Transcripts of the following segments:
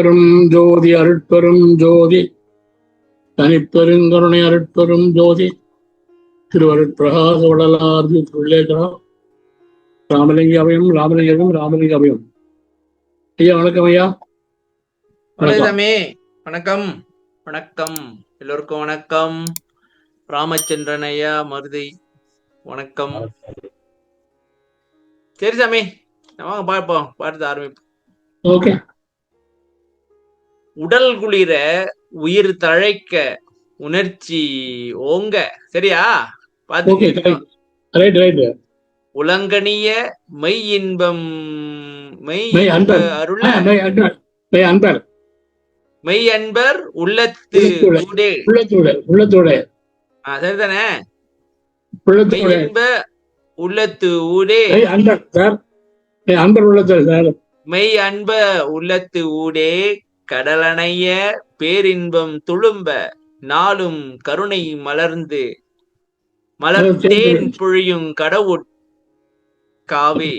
அருட்பெரும் ஜோதி அருட்பெரும் ஜோதி தனிப்பெருங்கருணை அருட்பெரும் ஜோதி திருவருட்பிரகாச வடலார்ஜி உள்ளேக்கலாம் ராமலிங்க அபயம் ராமலிங்கம் ராமலிங்க அபயம். ஐயா வணக்கம். ஐயா வணக்கம். வணக்கம் எல்லோருக்கும் வணக்கம். ராமச்சந்திரன் ஐயா மருதை வணக்கம். சரி சாமி, வாங்க பார்ப்போம், பார்த்து ஆரம்பிப்போம். ஓகே. உடல் குளிர உயிர் தழைக்க உணர்ச்சி ஓங்க. சரியா? பாத்து. உலங்கணிய மெய் இன்பம் மெய் அன்பர் உள்ளத்து சரிதானே? உள்ளத்து ஊடே மெய் அன்ப உள்ளத்து ஊடே கடலணைய பேரின்பம் துளும்ப நாளும் கருணை மலர்ந்து மலர்த்தேன் பொழியும் கடவுட் காவே.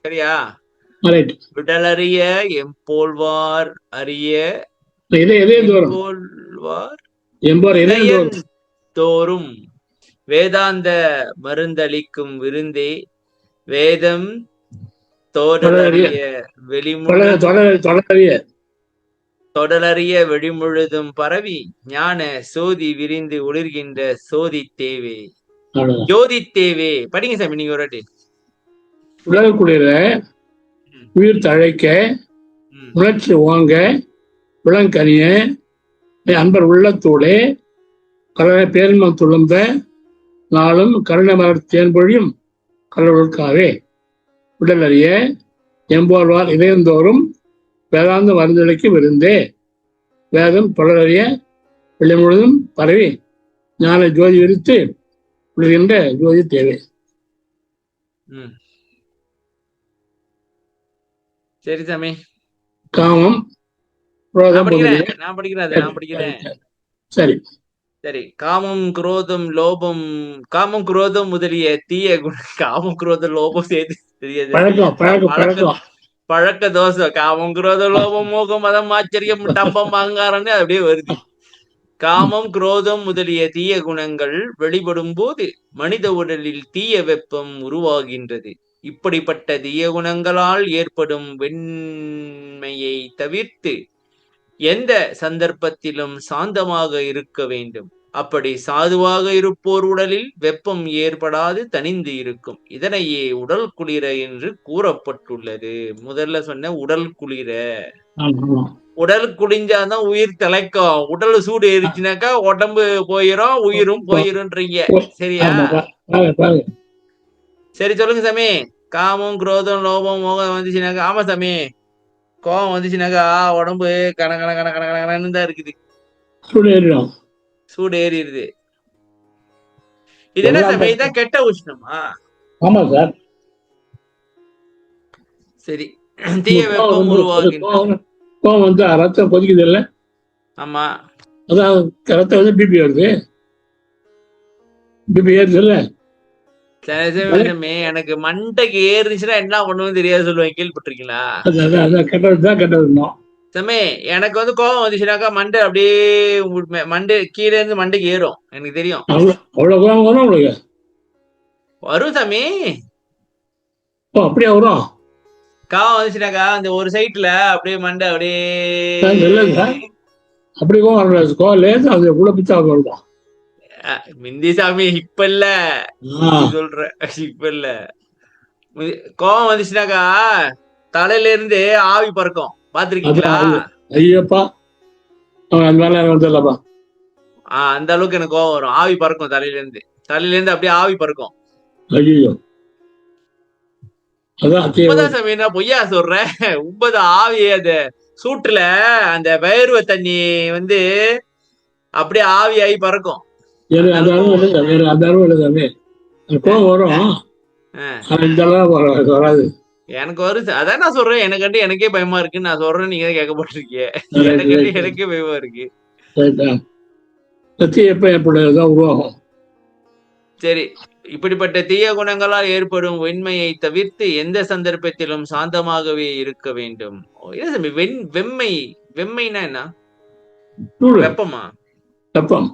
சரியா? விடலறிய எம்போல்வார் அறிய தோறும் வேதாந்த மருந்தளிக்கும் விருந்தே வேதம் தொடலறிய வெளிமுழுதும் பரவி ஞான சோதி விரிந்து ஒளிர்கின்ற சோதி தேவே ஜோதி தேவே. படிங்க சாமி நீங்க ஒரு வாட்டி. உலக குளிர உயிர் தழைக்க உணர்ச்சி ஓங்க விளங்கனிய அன்பர் உள்ளத்தோடே கருணை பேரின்பம் துளும்ப நாளும் கருணை மலர் தேன்பொழியும் கடவுளுக்காவே உடல் அறிய எம்போல்வார் இதயந்தோறும் வேதாந்த மருந்தளிக்கு விருந்தே வேதம் தொடரறிய வெள்ளை முழுதும் பரவி ஞான ஜோதி விரித்து விழுகின்ற ஜோதி தேவை. சரி சாமி. காமம் நான் படிக்கிறேன். சரி சரி. காமம் குரோதம் லோபம் காமம் குரோதம் முதலிய தீய குணம். காமம் குரோதம் லோபம் சேர்த்து தெரியாது. பழக்க தோசம். காமம் குரோதம் லோபம் மோகம் மதம் ஆச்சரியம் டம்பம் அகங்காரம்னு அப்படியே வருது. காமம் குரோதம் முதலிய தீய குணங்கள் வெளிப்படும் போது மனித உடலில் தீய வெப்பம் உருவாகின்றது. இப்படிப்பட்ட தீய குணங்களால் ஏற்படும் வெண்மையை தவிர்த்து எந்த சந்தர்ப்பத்திலும் சாந்தமாக இருக்க வேண்டும். அப்படி சாதுவாக இருப்போர் உடலில் வெப்பம் ஏற்படாது தனிந்து இருக்கும். இதனையே உடல் குளிர என்று கூறப்பட்டுள்ளது. முதல்ல சொன்ன உடல் குளிர. உடல் குளிஞ்சாதான் உயிர் தலைக்கும். உடல் சூடு ஏறிச்சுனாக்கா உடம்பு போயிரும், உயிரும் போயிருன்றீங்க. சரியா? சரி சொல்லுங்க சாமி. காமம் குரோதம் லோபம் மோகம் வந்துச்சுனாக்கா. ஆமா சாமி, கோபம் வந்துச்சுனாக்கா உடம்பு கணக்கணன்னு தான் இருக்குது, சூடு ஏறிடுது. இது என்ன சாமி? இதான் கெட்ட உஷ்ணமா? ஆமா சார். சரி. தீய வெப்பம் உருவாகின்றது. கோபம் வந்து ரத்தம் கொதிக்குது இல்ல? ஆமா. அதான் ரத்தம் வந்து பிபி வருது. பிபி ஏறுது இல்ல? எனக்கு மண்டைக்கு ஏறிச்சுன்னா என்ன பண்ணுவோம் தெரியாது சொல்லுவேன். கேள்விப்பட்டிருக்கீங்களா? சமே எனக்கு வந்து கோபம் வந்துச்சுனாக்கா மண்டை அப்படியே மண்டை கீழே இருந்து மண்டைக்கு ஏறும். எனக்கு தெரியும். வரும் சாமி. அப்படியே வரும். கோபம் வந்துச்சுனாக்கா அந்த ஒரு சைட்ல அப்படியே மண்டை அப்படியே மிந்தி சாமி. இப்ப இல்ல சொல்ற, இப்ப இல்ல. கோபம் வந்துச்சுனாக்கா தலையில இருந்து ஆவி பறக்கும். பாத்திருக்கீங்களா? அந்த அளவுக்கு எனக்கு கோபம் வரும். ஆவி பறக்கும் தலையில இருந்து அப்படியே ஆவி பறக்கும். உண்மைதான் சாமி, நான் பொய்யா சொல்றேன். உண்மைதான். ஆவி அது சூட்டுல அந்த வேர்வை தண்ணி வந்து அப்படியே ஆவி ஆகி பறக்கும். எனக்கு வரும். அதான் நான் சொல்றேன். எனக்கு எனக்கே பயமா இருக்குன்னு நான் சொல்றேன். நீங்க கேட்க போட்டிருக்கீங்க. எனக்கே பயமா இருக்கு. எப்ப உருவாகும்? சரி. இப்படிப்பட்ட தீய குணங்களால் ஏற்படும் வெண்மையை தவிர்த்து எந்த சந்தர்ப்பத்திலும் சாந்தமாகவே இருக்க வேண்டும். என்ன தம்பி வெம்மை? வெம்மைனா என்ன? சூடு, வெப்பமா? வெப்பம்.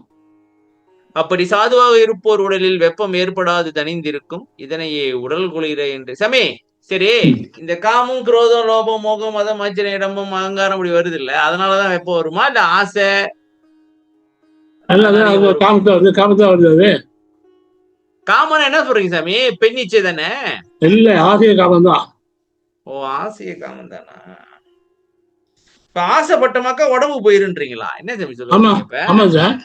அப்படி சாதுவாக இருப்போர் உடலில் வெப்பம் ஏற்படாது தணிந்திருக்கும். இதனையே உடல் குளிர என்று. சமி, சரி. இந்த காமம், குரோதம், லோபம், மோகம், மதம், ஆச்சரியம், இடமும், அகங்காரம் இப்படி வருது இல்ல, அதனாலதான் வெப்பம் வருமா, இல்ல ஆசை அல்லது அதனாலயே அது வரும்? காமத்தா வருது அது. காமனா என்ன சொல்றீங்க சாமி? பெண்ணிச்சை தானே? இல்ல, ஆசைய காமம் தான். ஓ, ஆசைய காமம் தானா? இப்ப ஆசைப்பட்டமாக்கா உடம்பு போயிருன்றீங்களா? என்ன சாமி சொல்ல ஆமா, வரீங்க இப்ப? ஆமா சார்.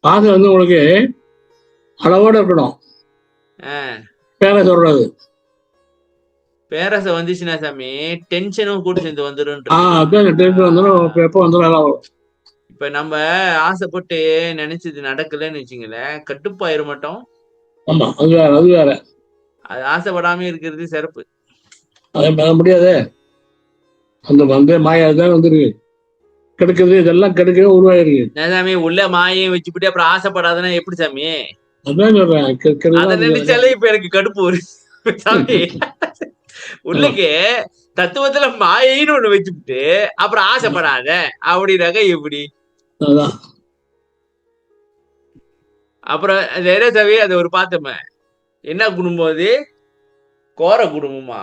ஆசை வந்து உங்களுக்கு அளவோட இருக்கணும், ஆஹ் பேர சொல்லக்கூடாது. பேரரச வந்துச்சுன்னா சாமி டென்ஷனும் கூட சேர்ந்து அப்படியே டென்ஷன் வந்துடும், வந்துடும். எப்போ வந்துடும் எல்லாம் வரும். இப்ப நம்ம ஆசைப்பட்டு நினைச்சது நடக்கலன்னு வச்சுங்களேன், கட்டுப்பாயிர மாட்டோம். ஆமா, அது வேற, அது வேற. அது ஆசைப்படாம இருக்கிறது சிறப்பு. அதை பண்ண முடியாது. அந்த வந்து மாயா தான் வந்துருக்கு, கெடுக்குது, இதெல்லாம் கெடுக்கவே உருவாயிருக்கு. என்ன சாமி உள்ள மாயையும் வச்சுக்கிட்டு அப்புறம் ஆசைப்படாதுன்னா எப்படி சாமி? அதான் சொல்றேன், அதை கெடுக்கதான் நினைச்சாலே இப்ப எனக்கு கடுப்பு வருது சாமி. உள்ளுக்கு தத்துவத்துல மாயைன்னு ஒண்ணு வச்சுக்கிட்டு அப்புறம் ஆசைப்படாத அப்படின்னாக்க எப்படி? அதான். அப்புறம் அது என்ன சாமி, அது ஒரு பார்த்தோமே, என்ன குடும்பம் அது? கோர குடும்பமா?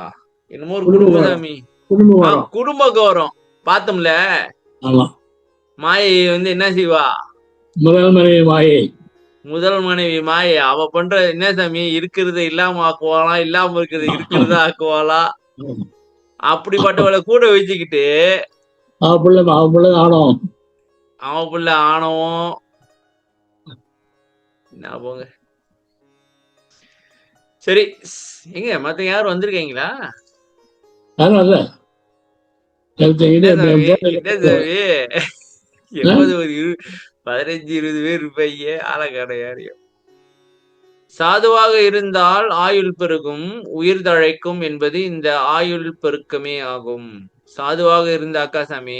என்னமோ ஒரு குடும்பம் சாமி. குடும்பம் வரும். குடும்ப கோரம் பார்த்தோம்ல. ஆமா, மாயை வந்து என்ன செய்வா? முதல் மனைவி மாயை. முதல் மனைவி மாயை. அவ பண்ற என்ன சாமி, இருக்கிறத இல்லாம ஆக்குவாளா, இல்லாம இருக்கிறத இருக்கிறதா ஆக்குவாளா? அப்படிப்பட்டவளை கூட வச்சுக்கிட்டு அவன் பிள்ளை ஆனோம். அவன் புள்ள ஆணவம். என்ன போங்க. சரி, எங்க மத்த யாரும் வந்திருக்கீங்களா? அதனால என்ன சாமி, என்ன சாமி, எப்போது ஒரு 15-20 பேர் இருப்பீங்க, ஆளக்கான யாரையும். சாதுவாக இருந்தால் ஆயுள் பெருகும், உயிர் தழைக்கும் என்பது இந்த ஆயுள் பெருக்கமே ஆகும். சாதுவாக இருந்தாக்கா சாமி,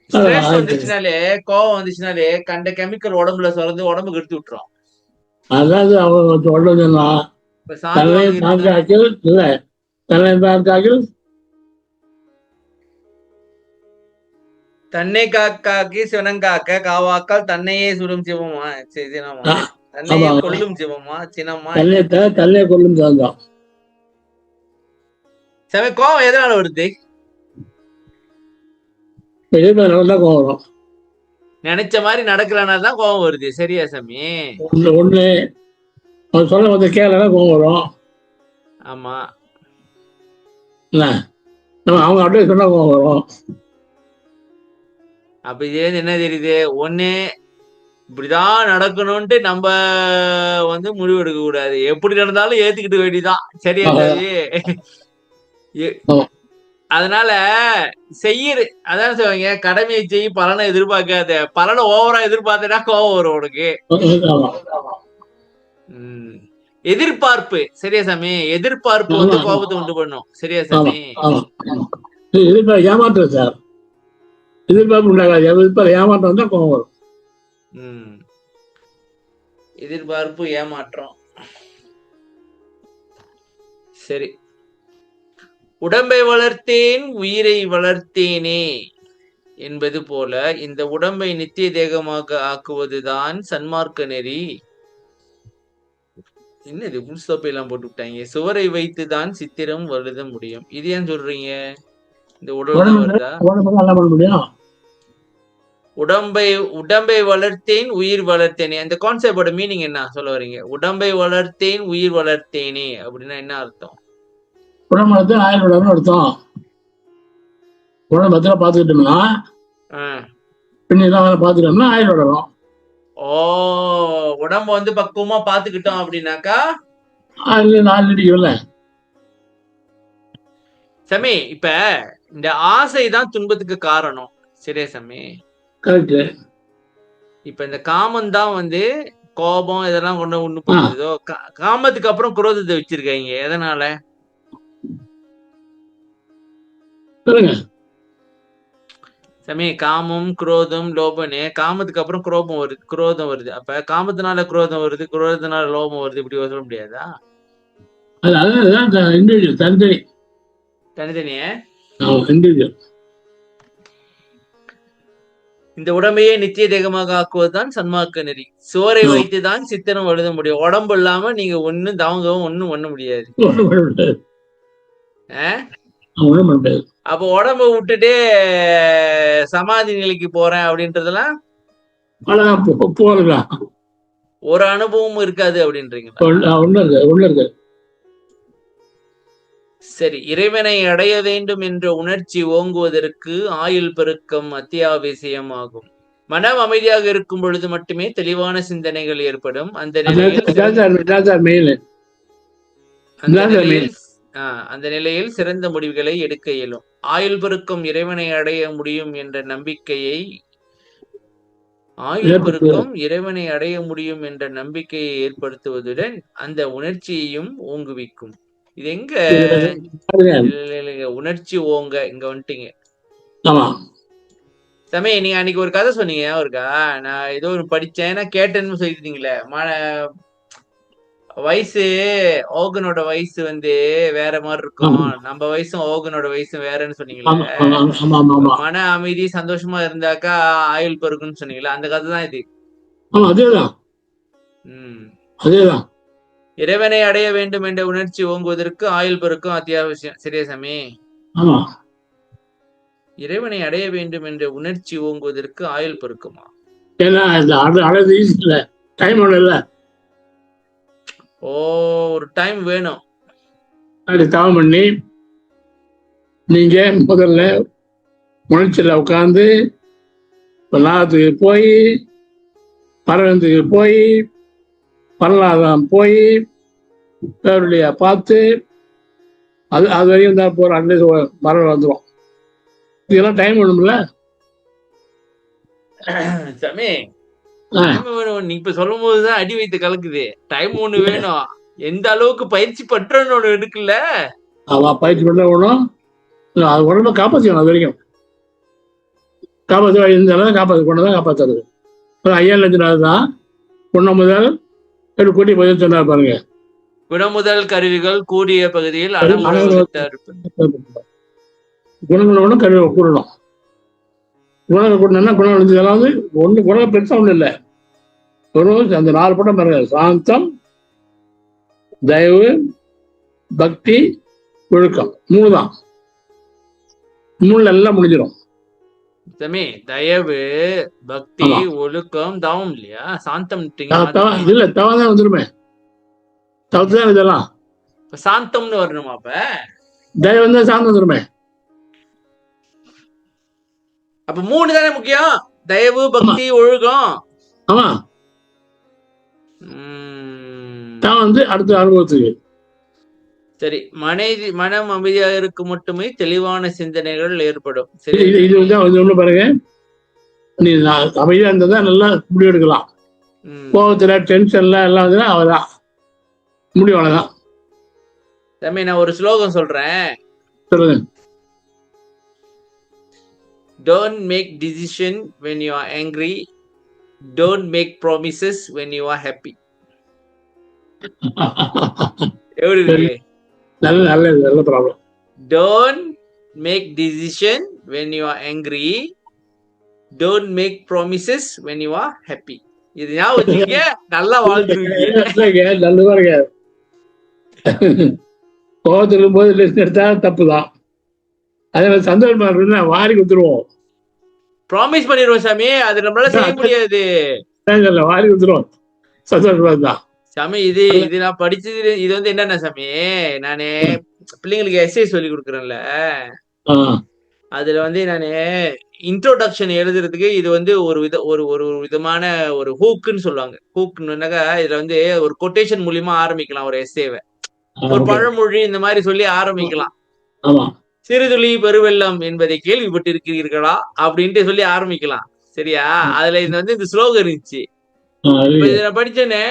ஸ்ட்ரெஸ் வந்துச்சுனாலே, கோவம் வந்துச்சுனாலே கண்ட கெமிக்கல் உடம்புல சுரந்து உடம்பு கெடுத்து விட்டுரும். அதாவது அவன் சொல்ல சொன்னான், இப்ப தன்னை சாதுவாக இருந்தா தாக்காக்கில் இல்ல, தன்னை தாக்காக்கில் தன்னை காக்காக்கி சிவனங்காக்க காவாக்கால் தன்னையே சுடும் சிவமா சினமா, தன்னையே கொல்லும் சிவமா சினமா. தன்னை கொல்லும் சாந்தம். சாமி கோவம் எதனால வருது? நடந்தா கோவம் வரும். நினைச்ச மாதிரி நடக்கலனால்தான் கோவம் வருது. சரியா சாமி? ஒண்ணு அவன் சொல்ல வந்து கேட்கலன்னா கோவம் வரும். ஆமா, என்ன நம்ம அவங்க அப்படியே சொன்னா கோவம் வரும். அப்ப இது என்ன தெரியுது? ஒண்ணு இப்படிதான் நடக்கணும்ட்டு நம்ம வந்து முடிவு எடுக்க கூடாது, எப்படி நடந்தாலும் ஏத்துக்கிட்டு வேண்டிதான். சரியா சாமி? அதனால அதான் சொல்லுவாங்க, கடமையை செய்ய பலனை எதிர்பார்க்காத. பலனை ஓவரா எதிர்பார்த்தா கோவம் வரும் உனக்கு. எதிர்பார்ப்பு. சரியா சாமி? எதிர்பார்ப்பு வந்து கோபத்தை உண்டு பண்ணும். சரியா சாமி? ஏமாற்றம் சார், எதிர்பார்ப்பு உண்டாகாது, ஏமாற்றம் தான் கோபம் வரும். எதிர்பார்ப்பு ஏமாற்றம். சரி. உடம்பை வளர்த்தேன் உயிரை வளர்த்தேனே என்பது போல இந்த உடம்பை நித்திய தேகமாக ஆக்குவதுதான் சன்மார்க்க நெறி. என்னது புல்ஸ்டாப் எல்லாம் போட்டு விட்டாங்க. சுவரை வைத்துதான் சித்திரம் எழுத முடியும். இது ஏன் சொல்றீங்க? இந்த உடல் வருதா? உடம்பை வளர்த்தேன் உயிர் வளர்த்தேனே, அந்த கான்செப்டோட மீனிங் என்ன சொல்ல வரீங்க? உடம்பை வளர்த்தேன் உயிர் வளர்த்தேனே அப்படின்னா என்ன அர்த்தம்? உடம்பு ஆயுள் வளரும் அர்த்தம். உடம்பு பாத்துக்கிட்டோம்னா பின்ன பாத்துக்கிட்டோம்னா ஆயுள் வளரும். ஓ, உடம்பு வந்து பக்குவமா பாத்துக்கிட்டோம் அப்படின்னாக்கா சாமி. இப்ப இந்த ஆசைதான் துன்பத்துக்கு காரணம். சரியா சாமி? கரெக்ட். இப்ப இந்த காமம் தான் வந்து கோபம் இதெல்லாம் கொண்டு ஒண்ணு பண்ணுதோ. காமத்துக்கு அப்புறம் குரோதத்தை வச்சிருக்காங்க. எதனால? சாமி காமம் குரோதம் லோபம்னு காமத்துக்கு அப்புறம் குரோதம் வருது. அப்ப காமத்தினால குரோதம் வருது, குரோதத்தினால லோபம் வருது, இப்படி சொல்ல முடியாதா? அதான் இண்டிவிஜுவல் தனித்தனி தனித்தனியே இண்டிவிஜுவல். இந்த உடம்பையே நித்திய தேகமாக ஆக்குவதுதான் சன்மார்க்க நெறி. சோரை வைத்துதான் சித்தனம் எழுத முடியும். உடம்பு இல்லாம நீங்க ஒண்ணும் தவங்கவும் ஒண்ணும் பண்ண முடியாது. அப்ப உடம்ப விட்டுட்டு சமாதி நிலைக்கு போறேன் அப்படின்றதெல்லாம் போறலாம், ஒரு அனுபவமும் இருக்காது அப்படின்றீங்களா? சரி, இறைவனை அடைய வேண்டும் என்ற உணர்ச்சி ஓங்குவதற்கு ஆயுள் பெருக்கம் அத்தியாவசியமாகும். மனம் அமைதியாக இருக்கும் பொழுது மட்டுமே தெளிவான சிந்தனைகள் ஏற்படும். அந்த நிலையில் சிறந்த முடிவுகளை எடுக்க இயலும். ஆயுள் பெருக்கம் இறைவனை அடைய முடியும் என்ற நம்பிக்கையை ஏற்படுத்துவதுடன் அந்த உணர்ச்சியையும் ஓங்குவிக்கும். இது எங்க உணர்ச்சி ஓங்க இங்க வந்துட்டீங்க சாமி. நீங்க அன்னைக்கு ஒரு கதை சொன்னீங்க, ஒருக்கா நான் ஏதோ ஒரு படிச்சேன் கேட்டேன்னு சொல்லிட்டீங்களே, வயசு ஓகனோட வயசு வேற மாதிரி இருக்கும், நம்ம வயசும் ஓகனோட வயசும் வேறன்னு சொன்னீங்களே. மன அமைதி சந்தோஷமா இருந்தாக்கா ஆயுள் பெருக்குன்னு சொன்னீங்களே, அந்த கதை தான் இது. அதேதான். இறைவனை அடைய வேண்டும் என்ற உணர்ச்சி ஓங்குவதற்கு ஆயுள் பெருக்கும் அத்தியாவசியம். சரியா சாமி? இறைவனை அடைய வேண்டும் என்ற உணர்ச்சி ஓங்குவதற்கு ஆயுள் பெருக்குமா? ஒரு டைம் வேணும். தவம் பண்ணி நீங்க முதல்ல உணர்ச்சியில உட்கார்ந்து லாபத்துக்கு போய் பரவத்துக்கு போய் பரலாதம் போய் பேருடைய பார்த்து அது வரையும் தான் போற மரம் வந்துடும். இதெல்லாம் டைம் வேணும்ல சாமி. நீ இப்ப சொல்லும் போதுதான் அடி வைத்து கலக்குது. டைம் ஒண்ணு வேணும். எந்த அளவுக்கு பயிற்சி பற்றன்னு ஒண்ணு இருக்குல்ல. பயிற்சி பண்ண வேணும். அது உடம்ப காப்பாற்றிக்கணும். அது வரைக்கும் காப்பாற்ற இந்த அளவு கொண்டுதான் காப்பாற்றுறது. 5000 லட்சம் தான் ஒண்ணு முதல் கூட்டி பதில் சொன்னார் பாருங்க. குணமுதல் கருவிகள் கூடிய பகுதியில் குணங்களோட கருவி கூடணும். குணங்கள் கூடணும்னா குணம் இதெல்லாம் குணம் பெருசா ஒண்ணு இல்லை. அந்த 4 படம் பாருங்க. சாந்தம், தயவு, பக்தி, ஒழுக்கம். 3 தான். 3 எல்லாம் முடிஞ்சிடும். தயவு, பக்தி, ஒழுக்கம், தவம் இல்லையா? சாந்தம் இல்ல, தவம் தான் வந்துருமே. தவத்துதான் இதெல்லாம் சாந்தம்னு வரணுமா? அப்ப தயவு தான் சாந்தம் வந்துருமே. அப்ப 3 தானே முக்கியம். தயவு, பக்தி, ஒழுக்கம். ஆமா. தவம் அடுத்த அனுபவத்துக்கு. சரி, மனம் அமைதியாக இருக்கு மட்டுமே தெளிவான சிந்தனைகள் ஏற்படும். சரி, இது ஒண்ணு பாருங்க. நீ அமைதியா இருந்தா நல்லா முடிவு எடுக்கலாம். கோபத்துல டென்ஷன்ல எல்லாம் அவதான் முடிவு. அவ்வளவுதான். தம்பி, நான் ஒரு ஸ்லோகம் சொல்றேன். சொல்லுங்க. Don't make decision when you are angry. Don't make promises when you are happy. எப்படி இருக்கு? நல்ல problem. Don't make decision when you are angry. Don't make promises when you are happy. இது ஞாபகம் வச்சுக்க. நல்லா வாழ்த்துருக்கீங்க. நல்லதா இருக்க. கோபத்தில் இருக்கும்போது லிஸ்ட் எடுத்தா தப்புதான். அதே மாதிரி சந்தோஷமா இருக்குன்னா வாரி கொடுத்துருவோம். ப்ராமிஸ் பண்ணிடுவோம் சாமி. அது நம்மளால செய்ய முடியாது. வாரி கொடுத்துருவோம். சந்தோஷமா தான் சாமி. இது நான் படிச்சது. இது என்னன்னா சாமி, நானு பிள்ளைங்களுக்கு எஸ்ஏ சொல்லி கொடுக்குறேன்ல, அதுல நானு இன்ட்ரோடக்ஷன் எழுதுறதுக்கு இது ஒரு விதமான ஒரு ஹூக்குன்னு சொல்லுவாங்க. ஹூக்குன்னாக்கா இதுல ஒரு கொட்டேஷன் மூலியமா ஆரம்பிக்கலாம் ஒரு எஸ்ஏவை. ஒரு பழமொழி இந்த மாதிரி சொல்லி ஆரம்பிக்கலாம். சிறுதுளி பெருவெள்ளம் என்பதை கேள்விப்பட்டு இருக்கிறீர்களா அப்படின்ட்டு சொல்லி ஆரம்பிக்கலாம். சரியா? அதுல இந்த ஸ்லோகம் இருந்துச்சு. இத படிச்சேனே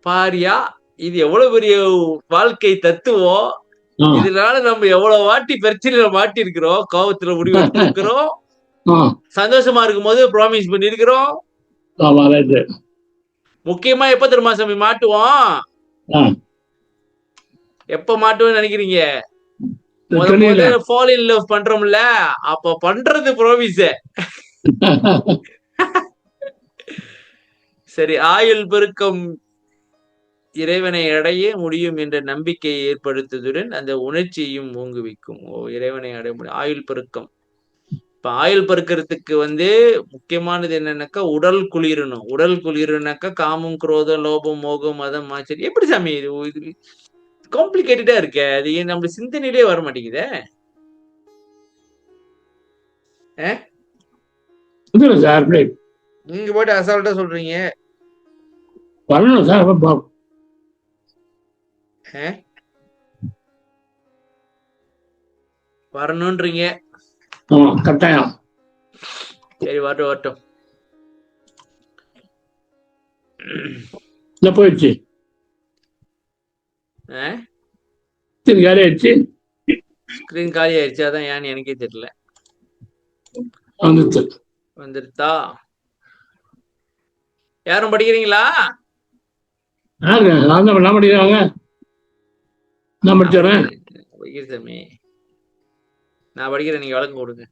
பாரியா, இது எவ்வளவு பெரிய வாழ்க்கை தத்துவம். இதனால நம்ம எவ்வளவு வாட்டி பிரச்சனையில மாட்டி இருக்கிறோம், கோபத்துல முடிவு எடுத்திருக்கிறோம். சந்தோஷமா இருக்கும்போது ப்ராமிஸ் பண்ணிருக்கிறோம். முக்கியமா எப்ப தெரியுமா சாமி மாட்டுவோம்? எப்ப மாட்டுவோம்னு நினைக்கிறீங்க? முதல்ல ஃபால் இன் லவ் பண்றோம்ல, அப்ப பண்றது ப்ராமிஸ். சரி, ஆயுள் பெருக்கம் இறைவனை அடைய முடியும் என்ற நம்பிக்கையை ஏற்படுத்துவதுடன் அந்த உணர்ச்சியையும் ஊங்குவிக்கும். இறைவனை அடைய முடியும். ஆயுள் பெருக்கம். இப்ப ஆயுள் பெருக்கிறதுக்கு முக்கியமானது என்னன்னாக்கா உடல் குளிரணும். உடல் குளிரனாக்கா காமம், குரோதம், லோபம், மோகம், மதம், ஆச்சரியம். எப்படி சாமி இது காம்ப்ளிகேட்டடா இருக்க? அது ஏன் நம்ம சிந்தனையிலே வர மாட்டேங்குதே? நீங்க போட்டு அசால்ட்டா சொல்றீங்க. வரணும்ன்றீங்க. கட்டாயம். சரி, வரட்டும். போயிடுச்சு. ஸ்கிரீன் காலி ஆயிடுச்சு. அதான் ஏன்னு எனக்கே தெரியல. வந்துருத்தா? யாரும் படிக்கிறீங்களா? சாமி நான் படிக்கிறேன், நீங்க வழக்கம் கொடுங்க.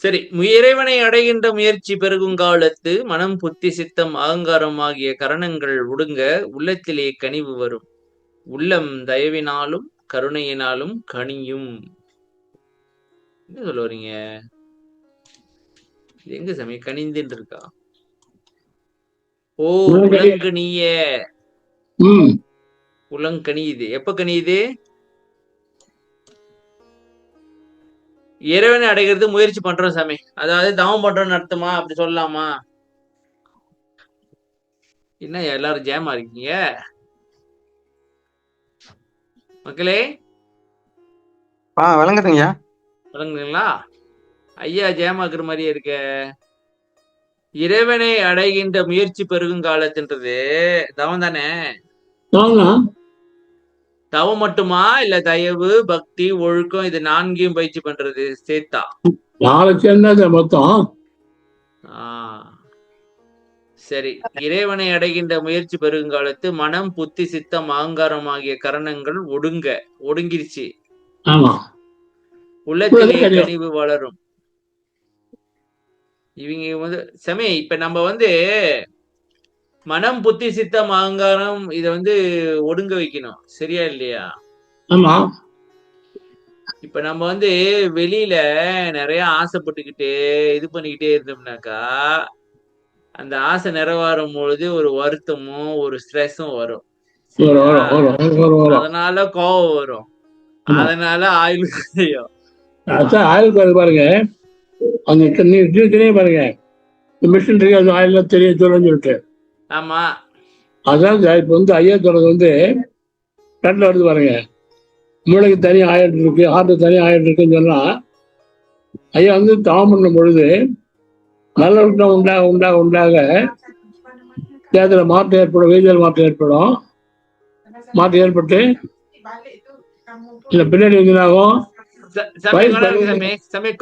சரி, இறைவனை அடைகின்ற முயற்சி பெருகும் காலத்து மனம், புத்தி, சித்தம், அகங்காரம் ஆகிய கரணங்கள் ஒடுங்க உள்ளத்திலே கனிவு வரும். உள்ளம் தயவினாலும் கருணையினாலும் கனியும். என்ன சொல்ல வரீங்க? எங்க சாமி கனிந்துன்னு இருக்கா? உலங்கனிய. உலங்கனியுது. எப்ப கனியுது? இறைவனை அடைகிறது முயற்சி பண்றோம் சாமி. அதாவது தவம் பண்றோம்னு அர்த்தமா? அப்படி சொல்லலாமா? என்ன எல்லாரும் ஜேமா இருக்கீங்க மக்களே? விளங்குதுங்க. விளங்குங்களா? ஐயா ஜெயமாக்குற மாதிரியே இருக்க. இறைவனை அடைகின்ற முயற்சி பெருகும் காலத்துன்றது தவம் தானே? தவம் மட்டுமா இல்ல தயவு, பக்தி, ஒழுக்கம் இது 4ஐயும் பயிற்சி பண்றது சேர்த்தா? 4 சேர்ந்தா மொத்தம். சரி, இறைவனை அடைகின்ற முயற்சி பெருங்காலத்து மனம், புத்தி, சித்தம், அகங்காரம் ஆகிய கரணங்கள் ஒடுங்கிருச்சு. உள்ளத்திலே கனிவு வளரும். இவங்க சமய இப்ப நம்ம மனம், புத்தி, சித்தம், அகங்காரம் இத ஒடுங்க வைக்கணும். சரியா இல்லையா? இப்ப நம்ம வெளியில நிறைய ஆசைப்பட்டுக்கிட்டே இது பண்ணிக்கிட்டே இருந்தோம்னாக்கா அந்த ஆசை நிறைவேறும் பொழுது ஒரு வருத்தமும் ஒரு ஸ்ட்ரெஸ்ஸும் வரும். அதனால கோபம் வரும். அதனால ஆயுள் பாருங்க. பாருங்க மிஷின் ஆயுள் தெரியும் சொல்லிட்டு. ஆமா, அதான் இப்ப ஐயா சொல்றது கண்ணில் வருது பாருங்க. மூளைக்கு தனி ஆயுள் இருக்கு, ஹார்ட்டு தனி ஆயுள் இருக்குன்னு சொன்னா ஐயா தவம் பண்ணும் பொழுது நல்ல உண்டாக உண்டாக உண்டாக தேர்தல மாற்றம் ஏற்படும், வேதியியல் மாற்றம் ஏற்படும். மாற்றம் ஏற்பட்டு இல்ல பின்னாடி ஆகும்.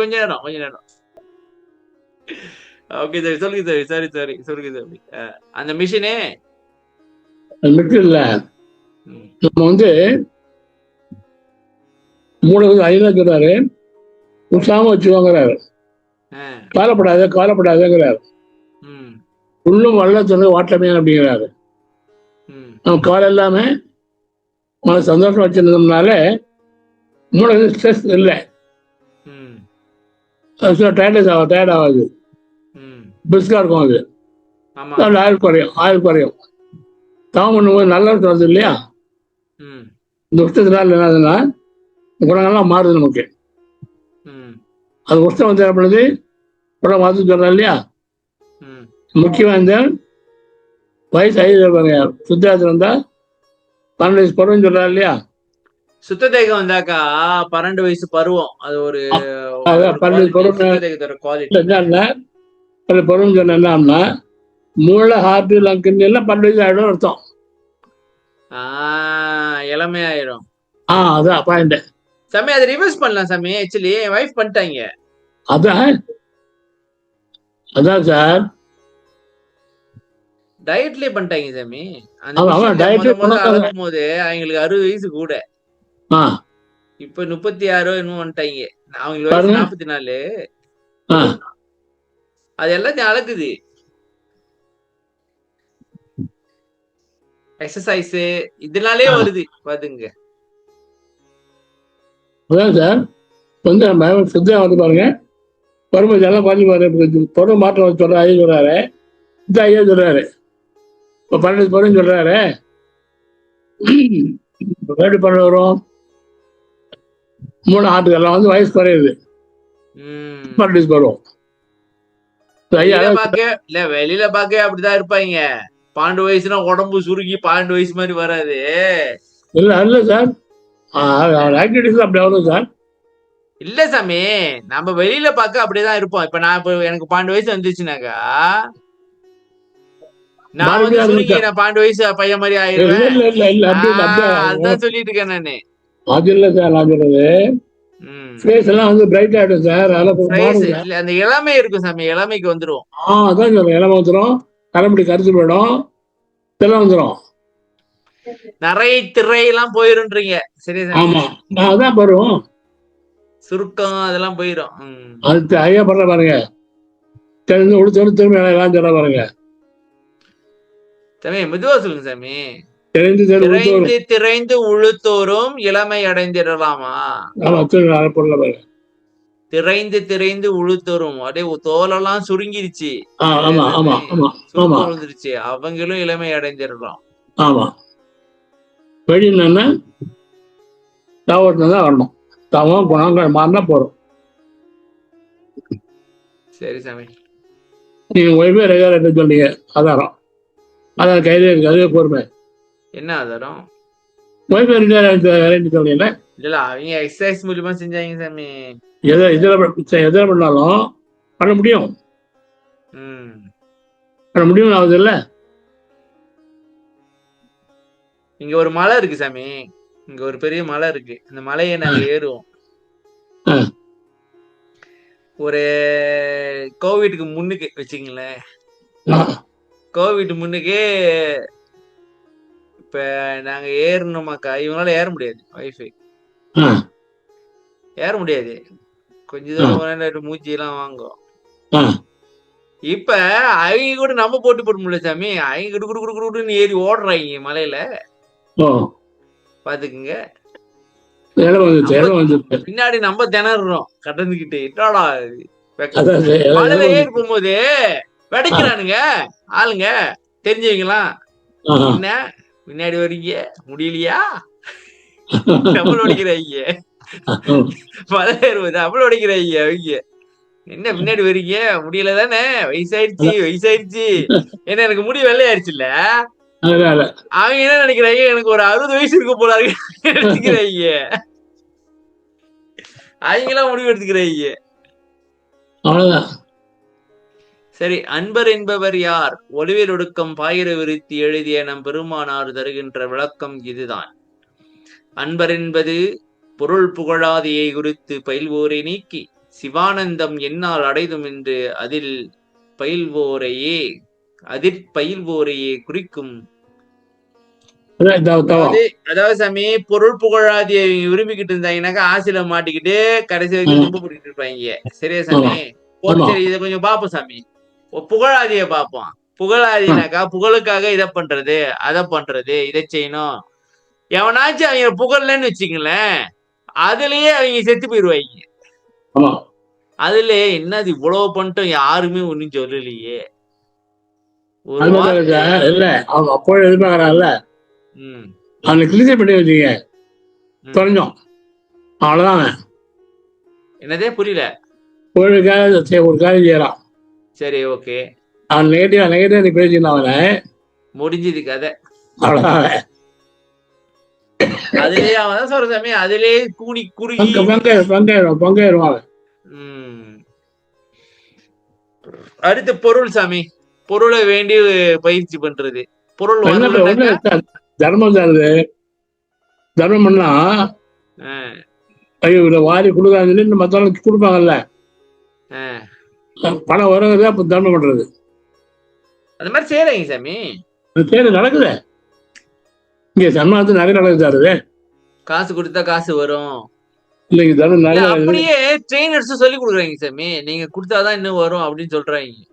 கொஞ்ச நேரம் ஓகே சார், சொல்லுங்க சார். சரி சரி, சொல்லுங்க சார். அந்த மிஷினே மிஷின் இல்ல, நம்ம மூளை ஐயா சொல்றாரு உற்சாகமா வச்சுக்கோங்கிறாரு. கவலைப்படாதேங்கிறாரு. உள்ளும் வல்லத்தோட வாட்டமே அப்படிங்கிறாரு. நம்ம கவலை இல்லாம மன சந்தோஷம் வச்சிருந்தோம்னால மூளை ஸ்ட்ரெஸ் இல்லை, டயர்ட் ஆகாது, பிரிஸ்கா இருக்கும். அது ஆயுள் குறையும். தவம் பண்ணும்போது நல்லா வருது இல்லையா? இந்த உஷ்டத்தினால என்னதுன்னா குணங்கள்லாம் மாறுது நமக்கு. அது உஷ்டம் என்ன பண்ணுது? உடம்பு மாற்று சொல்றேன் இல்லையா? முக்கியமா வயசு 5 சுத்தாயத்துல வந்தா 12 வயசு பருவம் சொல்றாரு இல்லையா? சுத்த தேகம் வந்தாக்கா 12 வயசு பருவம். அது ஒரு 12 பருவம் சொன்னா மூளை, ஹார்ட், லங்கு எல்லாம் 12 வயசு ஆயிடும் அர்த்தம். இளமையாயிரும். அதான் பாயிண்ட். சாமி அதை ரிவர்ஸ் பண்ணலாம் சாமி. ஆக்சுவலி என் வைஃப் பண்ணிட்டாங்க. அதான் அதான் சார். டயட்லயே பண்ணிட்டாங்க சாமி. அந்த அவன் மிஷின்ல டயட்லயே முதல்ல பண்ணாத. அளக்கும் போது அவங்களுக்கு 60 வயசு கூட. ஆ இப்ப 36 என்னமோ வந்துட்டாங்க. அவங்களுக்கு வயசு பாருங்க. 44. ஆ அது எல்லாத்தையும் அளக்குது. எக்ஸசைஸ் இதனாலே வருது பாத்துங்க. அதான் சார் வந்து நம்ம சித்தா வந்து பாருங்க வரும்போது எல்லாம் பார்த்து பாரு தொடர் மாற்றம் சொல்ற ஐயா சொல்றாரு. இந்த ஐயா சொல்றாரு இப்போ 12 படம் சொல்றாரு. எப்படி பண்ண வரும் 3 ஆண்டுகள்லாம் வந்து வயசு குறையுது. 12 பருவம் ஐயா வெளியில பாக்க அப்படிதான் இருப்பாங்க. 12 வயசுனா உடம்பு சுருங்கி 12 வயசு மாதிரி வராது. இல்ல சார் ஆக்டிவிட்டிஸ் அப்படி வரும் சார். இல்ல சாமி, நம்ம வெளியில பாக்க அப்படிதான் இருப்போம். இப்ப நான் எனக்கு 12 வயசு வந்துச்சுனாக்கா நான் வந்து சுருங்கி நான் 12 வயசு பையன் மாதிரி ஆயிருவேன். அதான் சொல்லிட்டு இருக்கேன் நானு. அது இல்ல சார் நான் சொல்றது ஃபேஸ் எல்லாம் வந்து பிரைட் ஆயிடும் சார். அந்த இளமை இருக்கும் சாமி, இளமைக்கு வந்துரும். அதான் சொல்றேன் இளமை வந்துரும், தலைமுடி கருத்து போயிடும், இதெல்லாம் வந்துரும், நிறைய திரை எல்லாம் போயிருன்றீங்க. சரி ஆமா அதான் வரும், சுருக்கம் அதெல்லாம் போயிடும். அது ஐயா பண்ண பாருங்க தெரிஞ்சு உடுத்து திரும்ப எல்லாம் சொல்ல பாருங்க சாமி. மெதுவா சொல்லுங்க சாமி. திரைந்து உழுத்தோறும் இளமை அடைந்திடலாமா? திரைந்து உழுத்தோறும் அப்படியே தோலெல்லாம் சுருங்கிருச்சு, விழுந்துருச்சு, அவங்களும் இளமை அடைஞ்சிடலாம். ஆமா வெளியில வரணும், தவம் குணங்கள் மாறினா போறோம். சரி சாமி. நீங்க ஒய்வே ரெகுலர் சொன்னீங்க ஆதாரம், அதான் கையில இருக்கு, அதுவே பொறுமை. என்ன ஆதாரம்? ஒய்வே ரெகுலர் சொன்னீங்க இல்ல, அவங்க எக்ஸசைஸ் மூலியமா செஞ்சாங்க சாமி. எதிர பண்ணாலும் பண்ண முடியும், பண்ண முடியும் ஆகுது இல்ல. இங்க ஒரு மலை இருக்கு சாமி, இங்க ஒரு பெரிய மலை இருக்கு. அந்த மலையை நாங்க ஏறுவோம். ஒரு கோவிட்டுக்கு முன்னுக்கு வச்சுங்களேன், கோவிட் முன்னுக்கு இப்ப நாங்க ஏறணுமாக்கா, இவங்களால ஏற முடியாது, வைஃபை ஏற முடியாது. கொஞ்ச தூரம் மூச்சு எல்லாம் வாங்கும். இப்ப அவங்க கூட நம்ம போட்டு போட முடியல சாமி. அவங்க குடுன்னு ஏறி ஓடுறாங்க மலையில, பாத்துக்குங்க. பின்னாடி நம்ம திணறோம் கடந்துகிட்டு. என்னடா மலையில ஏறி போகும்போது வெடிக்கிறானுங்க ஆளுங்க, தெரிஞ்சவங்களாம். என்ன பின்னாடி வரீங்க, முடியலையா? டபுள் அடிக்கிறாங்க, மலை ஏறுவது டபுள் அடிக்கிறாங்க. அவங்க என்ன பின்னாடி வரீங்க, முடியல தானே, வயசாயிருச்சு. ஏன்னா எனக்கு முடி வெள்ளையாயிருச்சு இல்ல. அவங்க என்ன நினைக்கிறாங்க, எனக்கு ஒரு 60 வயசு இருக்க போறாங்க எடுத்துக்கிறாங்க. அவங்களாம் முடிவு எடுத்துக்கிறாங்க. சரி, அன்பர் என்பவர் யார்? ஒளிவில் ஒடுக்கம் பாயிர விருத்தி எழுதிய நம் பெருமானார் தருகின்ற விளக்கம் இதுதான். அன்பர் என்பது பொருள் புகழாதியை குறித்து பயில்வோரை நீக்கி சிவானந்தம் என்னால் அடைதும் என்று அதில் பயில்வோரையே குறிக்கும். அதாவது சாமி, பொருள் புகழாதியை விரும்பிக்கிட்டு இருந்தாங்கன்னாக்கா ஆசில மாட்டிக்கிட்டு கடைசி வரைக்கும் ரொம்ப பிடிக்கிட்டு இருப்பாங்க. சரியா சாமி? சரி, இதை கொஞ்சம் பாப்போம் சாமி. புகழாதிய பார்ப்போம். புகழாதினாக்கா புகழுக்காக இதை பண்றது, அதை பண்றது, இதை செய்யணும். எவனாச்சும் அவங்க புகழலன்னு வச்சுங்களேன், அதுலயே அவங்க செத்து போயிருவாங்க. அதுல என்னது இவ்வளவு பண்ணிட்டோம், யாருமே ஒண்ணும் சொல்லலையே. இல்ல அவங்க அப்போ எதிர்பார்க்கறான்ல, அவனை கிளியர் பண்ணி வச்சுங்க தொலைஞ்சோம், அவ்வளவுதாங்க. என்னதே புரியல. ஒரு காரியம் செய்யறான், சரி ஓகே, அவன் நெகட்டிவா நீ பேசினா அவனை முடிஞ்சது கதை, அவ்வளவுதாங்க. அதுலயே அவன் சொல்ற சாமி, அதுலயே கூணி குறுகி பங்காயிருவாங்க. அடுத்து பொருள் சாமி. பொருளை வேண்டி பயிற்சி பண்றது. பொருள் தர்மம் சாருது. தர்மம் பண்ணா ஐயோ இதை வாரி கொடுக்காதுன்னு மத்தவங்களுக்கு கொடுப்பாங்கல்ல, பணம் வருங்கிறத அப்ப தர்மம் பண்றது. அந்த மாதிரி செய்யறீங்க சாமி. சரி நடக்குது. இங்க சன்மானத்து நிறைய நடக்குது. காசு கொடுத்தா காசு வரும். இல்லைங்க தர்மம் நிறைய அப்படியே ட்ரெயினர்ஸ் சொல்லி கொடுக்குறாங்க சாமி. நீங்க கொடுத்தாதான் இன்னும் வரும் அப்படின்னு சொல்றாங்க.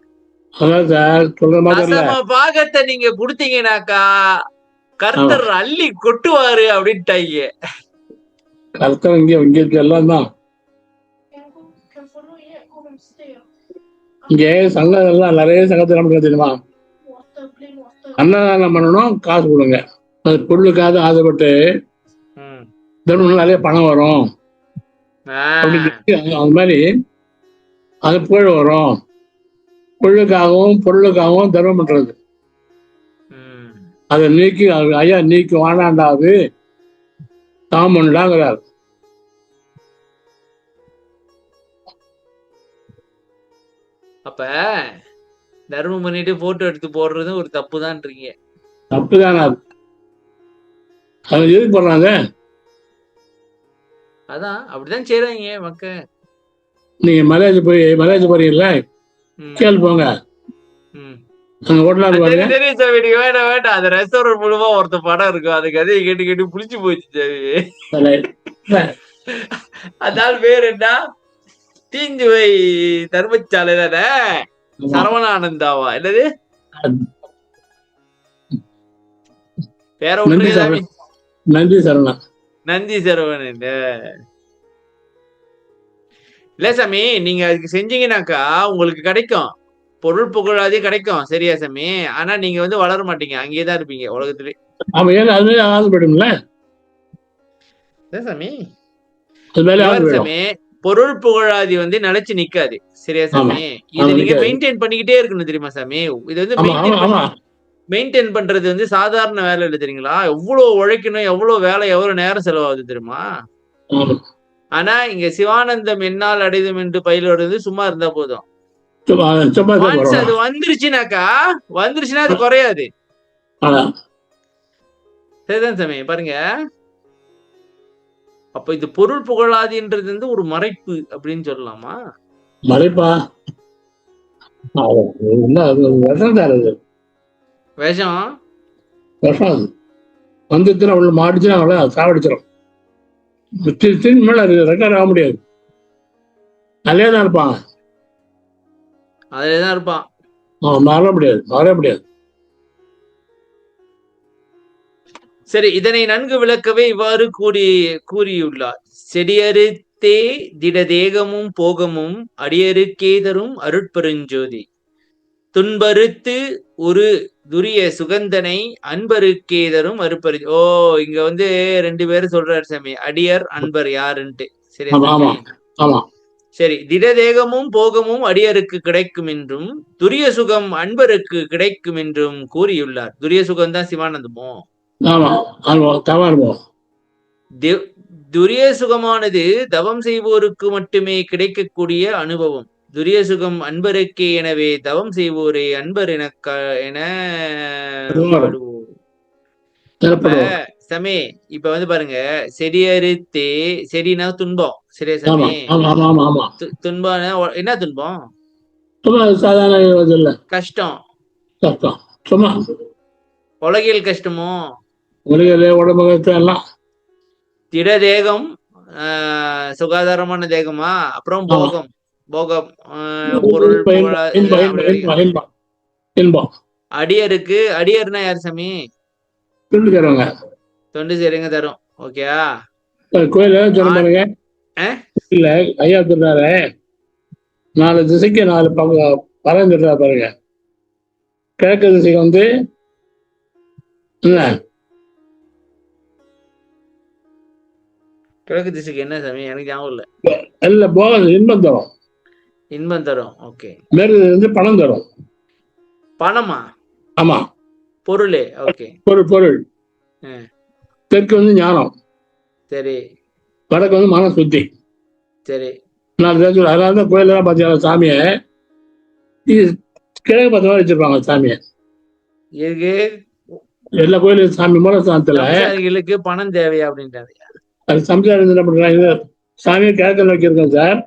அதான் சார் சொல்ற மாதிரி தசம பாகத்தை நீங்க கொடுத்தீங்கன்னாக்கா கர்த்தர் அள்ளி கொட்டுவாரு அப்படின்ட்டாங்க. கர்த்தர் இங்க இருக்கு எல்லாம் தான். இங்கே சங்கம் எல்லாம் நிறைய சங்கத்தை நமக்கு தெரியுமா? அன்னதானம் பண்ணணும், காசு கொடுங்க. அது பொருளுக்காக ஆசைப்பட்டு தர்மம் நிறைய பணம் வரும் அப்படின்னு அது மாதிரி அது புகழ் வரும். பொருளுக்காகவும் தர்மம் பண்றது. அதை நீக்கி ஐயா நீக்கி வாழாண்டாவது தாமண்டாங்கிறார். அப்ப தர்மம் பண்ணிட்டு போட்டோ எடுத்து போடுறது ஒரு தப்பு தான்றீங்க. தப்புதானே? அது எதுக்கு போடுறாங்க? அதான் அப்படிதான் செய்றாங்க மக்கள். நீங்க மலேசியா போறீங்கல்ல, கேள் போங்க. தெரியும் சாமி, நீங்க வேண்டாம். அந்த ரெஸ்டாரண்ட் மூலமா ஒருத்த படம் இருக்கும், அதுக்கு அதே கேட்டு புளிச்சு போச்சு சாமி. அதனால பேர் என்ன? தீஞ்சுவை தர்மசாலை தானே? சரவணானந்தாவா என்னது பேர விட்டுருங்க. நன்றி சரவணன். நந்தி சரவணன் இல்ல சாமி. நீங்க அதுக்கு செஞ்சீங்கன்னாக்கா உங்களுக்கு கிடைக்கும், பொருள் புகழாதே கிடைக்கும். சரியா சாமி? ஆனா நீங்க வளர மாட்டீங்க, அங்கேயேதான் இருப்பீங்க உலகத்திலே. சாமி சாமி பொருள் புகழாதி நிலைச்சு நிக்காது. சரியா சாமி? இது நீங்க மெயின்டைன் பண்ணிக்கிட்டே இருக்கணும் தெரியுமா சாமி? இது மெயின்டைன் பண்றது சாதாரண வேலை இல்லை தெரியுங்களா? எவ்வளவு உழைக்கணும், எவ்வளவு வேலை, எவ்வளவு நேரம் செலவாகுது தெரியுமா? ஆனா இங்க சிவானந்தம் என்னால் அடைதும் என்று பயிலுறது சும்மா இருந்தா போதும். அது வந்துருச்சுன்னா அது குறையாது. சரிதான் சாமி. பாருங்க, அப்ப இது பொருள் புகழாதின்றது ஒரு மறைப்பு அப்படின்னு சொல்லலாமா? மறைப்பா? விஷம் வந்துச்சுன்னா உள்ள மாடிச்சுன்னா அவளை சாவடிச்சிடும். மேல ரெக்கார்ட் ஆக முடியாது. அதுலேதான் இருப்பான். அதுலதான் இருப்பான். மாற முடியாது. சரி, இதனை நன்கு விளக்கவே இவ்வாறு கூறியுள்ளார். செடியறுத்தே திட தேகமும் போகமும் அடியறுக்கேதரும் அருட்பெருஞ்சோதி துன்பறுத்து ஒரு துரிய சுகந்தனை அன்பருக்கேதரும் அருப்பரு. இங்க 2 பேரும் சொல்றாரு சாமி, அடியர் அன்பர் யாருன்ட்டு. சரி சரி. திடதேகமும் போகமும் அடியருக்கு கிடைக்கும் என்றும் துரிய சுகம் அன்பருக்கு கிடைக்கும் என்றும் கூறியுள்ளார். துரிய சுகம் தான் சிவானந்தமோ? துரிய சுகமானது தவம் செய்வோருக்கு மட்டுமே கிடைக்கக்கூடிய அனுபவம். துரிய சுகம் அன்பருக்கே. எனவே தவம் செய்வோரே அன்பர் என சமே. இப்ப பாருங்க, செடியறுத்தே, செடினா துன்பம். சரியா சாமி? துன்பம் என்ன துன்பம்? கஷ்டம். உலகியல் கஷ்டமோ? திட தேகம் சுகாதாரமான தேகமா? அப்புறம் போகம் பொருள் அடியருக்கு. அடியர்னா யார் சாமி? தொண்டு செய்றவங்க தரும். ஓகேயா? கோயில இல்ல ஐயா சொல்றாரு, 4 திசைக்கு 4 பலம் சொல்றாரு பாருங்க. கிழக்கு திசைக்கு கிழக்கு திசைக்கு என்ன சாமி? எனக்கு ஞாபகம் இல்ல. இல்ல போகம் இன்பம் தரும். ஓகே. மேற்கு பணம் தரும். பணமா? ஆமா, பொருளே. ஓகே. பொருள். தெற்கு ஞானம். சரி. வடக்கு மன சுத்தி. சரி. அதனாலதான் கோயிலெல்லாம் பாத்தீங்கன்னா சாமியை கிழக்கு பார்த்த மாதிரி வச்சிருப்பாங்க. சாமியை எல்லா கோயிலும் சாமி மூலஸ்தானத்துல பணம் தேவையா அப்படின்றாங்க. அது சம்சாரம் என்ன பண்றாங்க, சாமியை கிழக்கு நோக்கி இருக்கோம் சார்.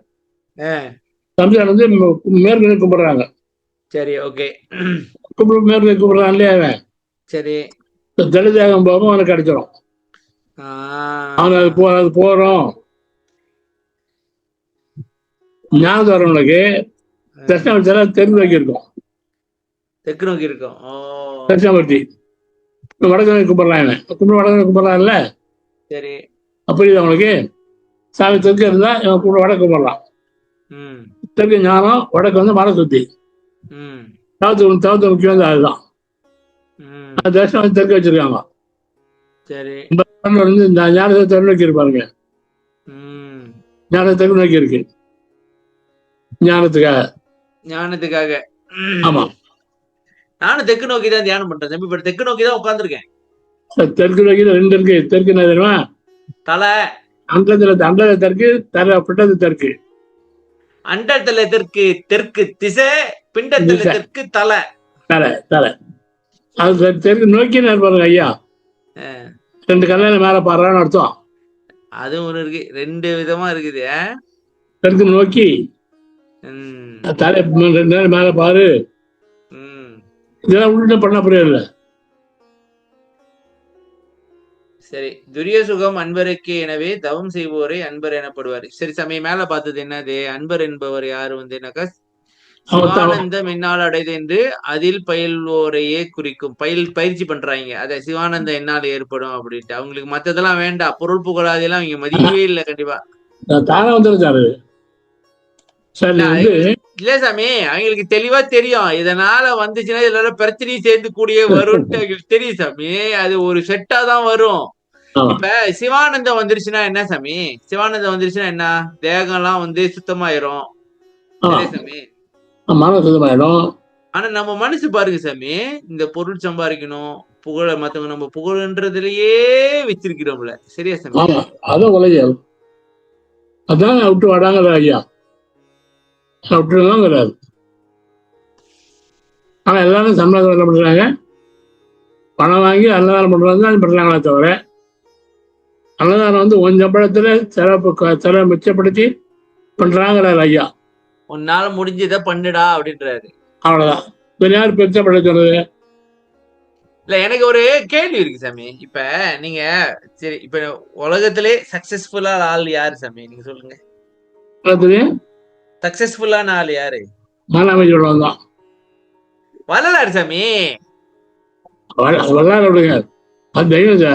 சம்சாரம் வந்து மேற்கு கும்பிடுறாங்க. சரி, ஓகே. மேற்கு கும்பிடுறான் இல்லையா அவன். சரி. ஜலதேகம் போகும் அவனுக்கு கிடைச்சிடும். அவன் அது போறோம். ஞானம் வரவனுக்கு தட்சிணாமூர்த்தி தெற்கு நோக்கி இருக்கும். தெற்கு நோக்கி இருக்கும். தட்சிணாமூர்த்தி வடக்கு நோக்கி கும்பிடலாம். அவன் வடக்கு நோக்கி கும்பிடலாம்ல. சரி. அப்படி அவனுக்கு சாமி தெற்கு இருந்தா இவன் வடக்கு கும்பிடலாம். தெற்கு ஞானம், வடக்கு வந்து மலை சுத்தி. தவிர்த்து முக்கியம் வந்து அதுதான். தட்சிணாமூர்த்தி தெற்கு வச்சிருக்காங்க. சரி. வந்து இந்த ஞானத்தை தெற்கு நோக்கி இருப்பாருங்க. ஞானத்தை தெற்கு நோக்கி இருக்கு. ஞானத்துக்காக. ஆமா, நானும் தெற்கு நோக்கி தான் தியானம் பண்றேன். இப்ப தெற்கு நோக்கி தான் உட்காந்துருக்கேன். தெற்கு நோக்கி 2 இருக்கு. தெற்கு என்ன தெரியுமா? தலை. அண்டத்துல தெற்கு, தலை பிண்டது தெற்கு. அண்டத்துல தெற்கு திசை, பிண்டத்துல தெற்கு தலை. தலை அது தெற்கு நோக்கி இருப்பாருங்க ஐயா. 2 கல்லையில மேல பாடுறான்னு அர்த்தம். அது ஒண்ணு இருக்கு. 2 விதமா இருக்குது. தெற்கு நோக்கி தலை 2 நேரம் மேல பாரு. இதெல்லாம் உள்ள பண்ண புரியல. சரி. துரிய சுகம் அன்பருக்கு எனவே தவம் செய்வோரை அன்பர் எனப்படுவார். சரி சாமி, மேல பார்த்தது என்னது? அன்பர் என்பவர் யாரு வந்துனாக்கா சிவானந்தம் என்னால் அடைது என்று அதில் பயில்வோரையே குறிக்கும். பயிற்சி பண்றாங்க. அத சிவானந்தம் என்னால் ஏற்படும் அப்படின்ட்டு. அவங்களுக்கு மத்ததெல்லாம் வேண்டாம். பொருள் புகழாதெல்லாம் அவங்க மதிக்கவே இல்லை. கண்டிப்பா இல்ல சாமி, அவங்களுக்கு தெளிவா தெரியும். இதனால வந்துச்சுன்னா இதனால பிரச்சனையும் சேர்ந்து கூடிய வரும்ட்டு அவங்களுக்கு தெரியும் சாமி. அது ஒரு செட்டா தான் வரும். இப்ப சிவானந்தம் வந்துருச்சுன்னா என்ன சாமி? சிவானந்தம் வந்துருச்சுன்னா என்ன? தேகம் எல்லாம் வந்து சுத்தமாயிரும் சாமி. சுத்தமாயிடும். ஆனா நம்ம மனசு பாருங்க சாமி, இந்த பொருள் சம்பாதிக்கணும், புகழ மத்தவங்க நம்ம புகழ்ன்றதுலயே வச்சிருக்கிறோம்ல. சரியா சாமி? அதான் உலகம். அதான் விட்டு வாடாங்க ஐயா. விட்டுலாம் வராது. ஆனா எல்லாரும் சம்பளம் என்ன பண்றாங்க? பணம் வாங்கி அன்னதானம் பண்றாங்களே தவிர, அன்னதானம் வந்து உன் சம்பளத்துல செலவு மிச்சப்படுத்தி பண்றாங்களா ஐயா? உன்னால முடிஞ்சதை பண்ணுடா அப்படின்றாரு. அவ்வளவுதான். வேற யாரு பெருசப்பட சொல்றது? இல்ல, எனக்கு ஒரு கேள்வி இருக்கு சாமி. இப்ப நீங்க சரி, இப்ப உலகத்திலே சக்சஸ்ஃபுல்லா ஆள் யாரு சாமி? நீங்க சொல்லுங்க. சக்சஸ்ஃபுல்லான ஆள் யாரு? வள்ளலார் சாமி.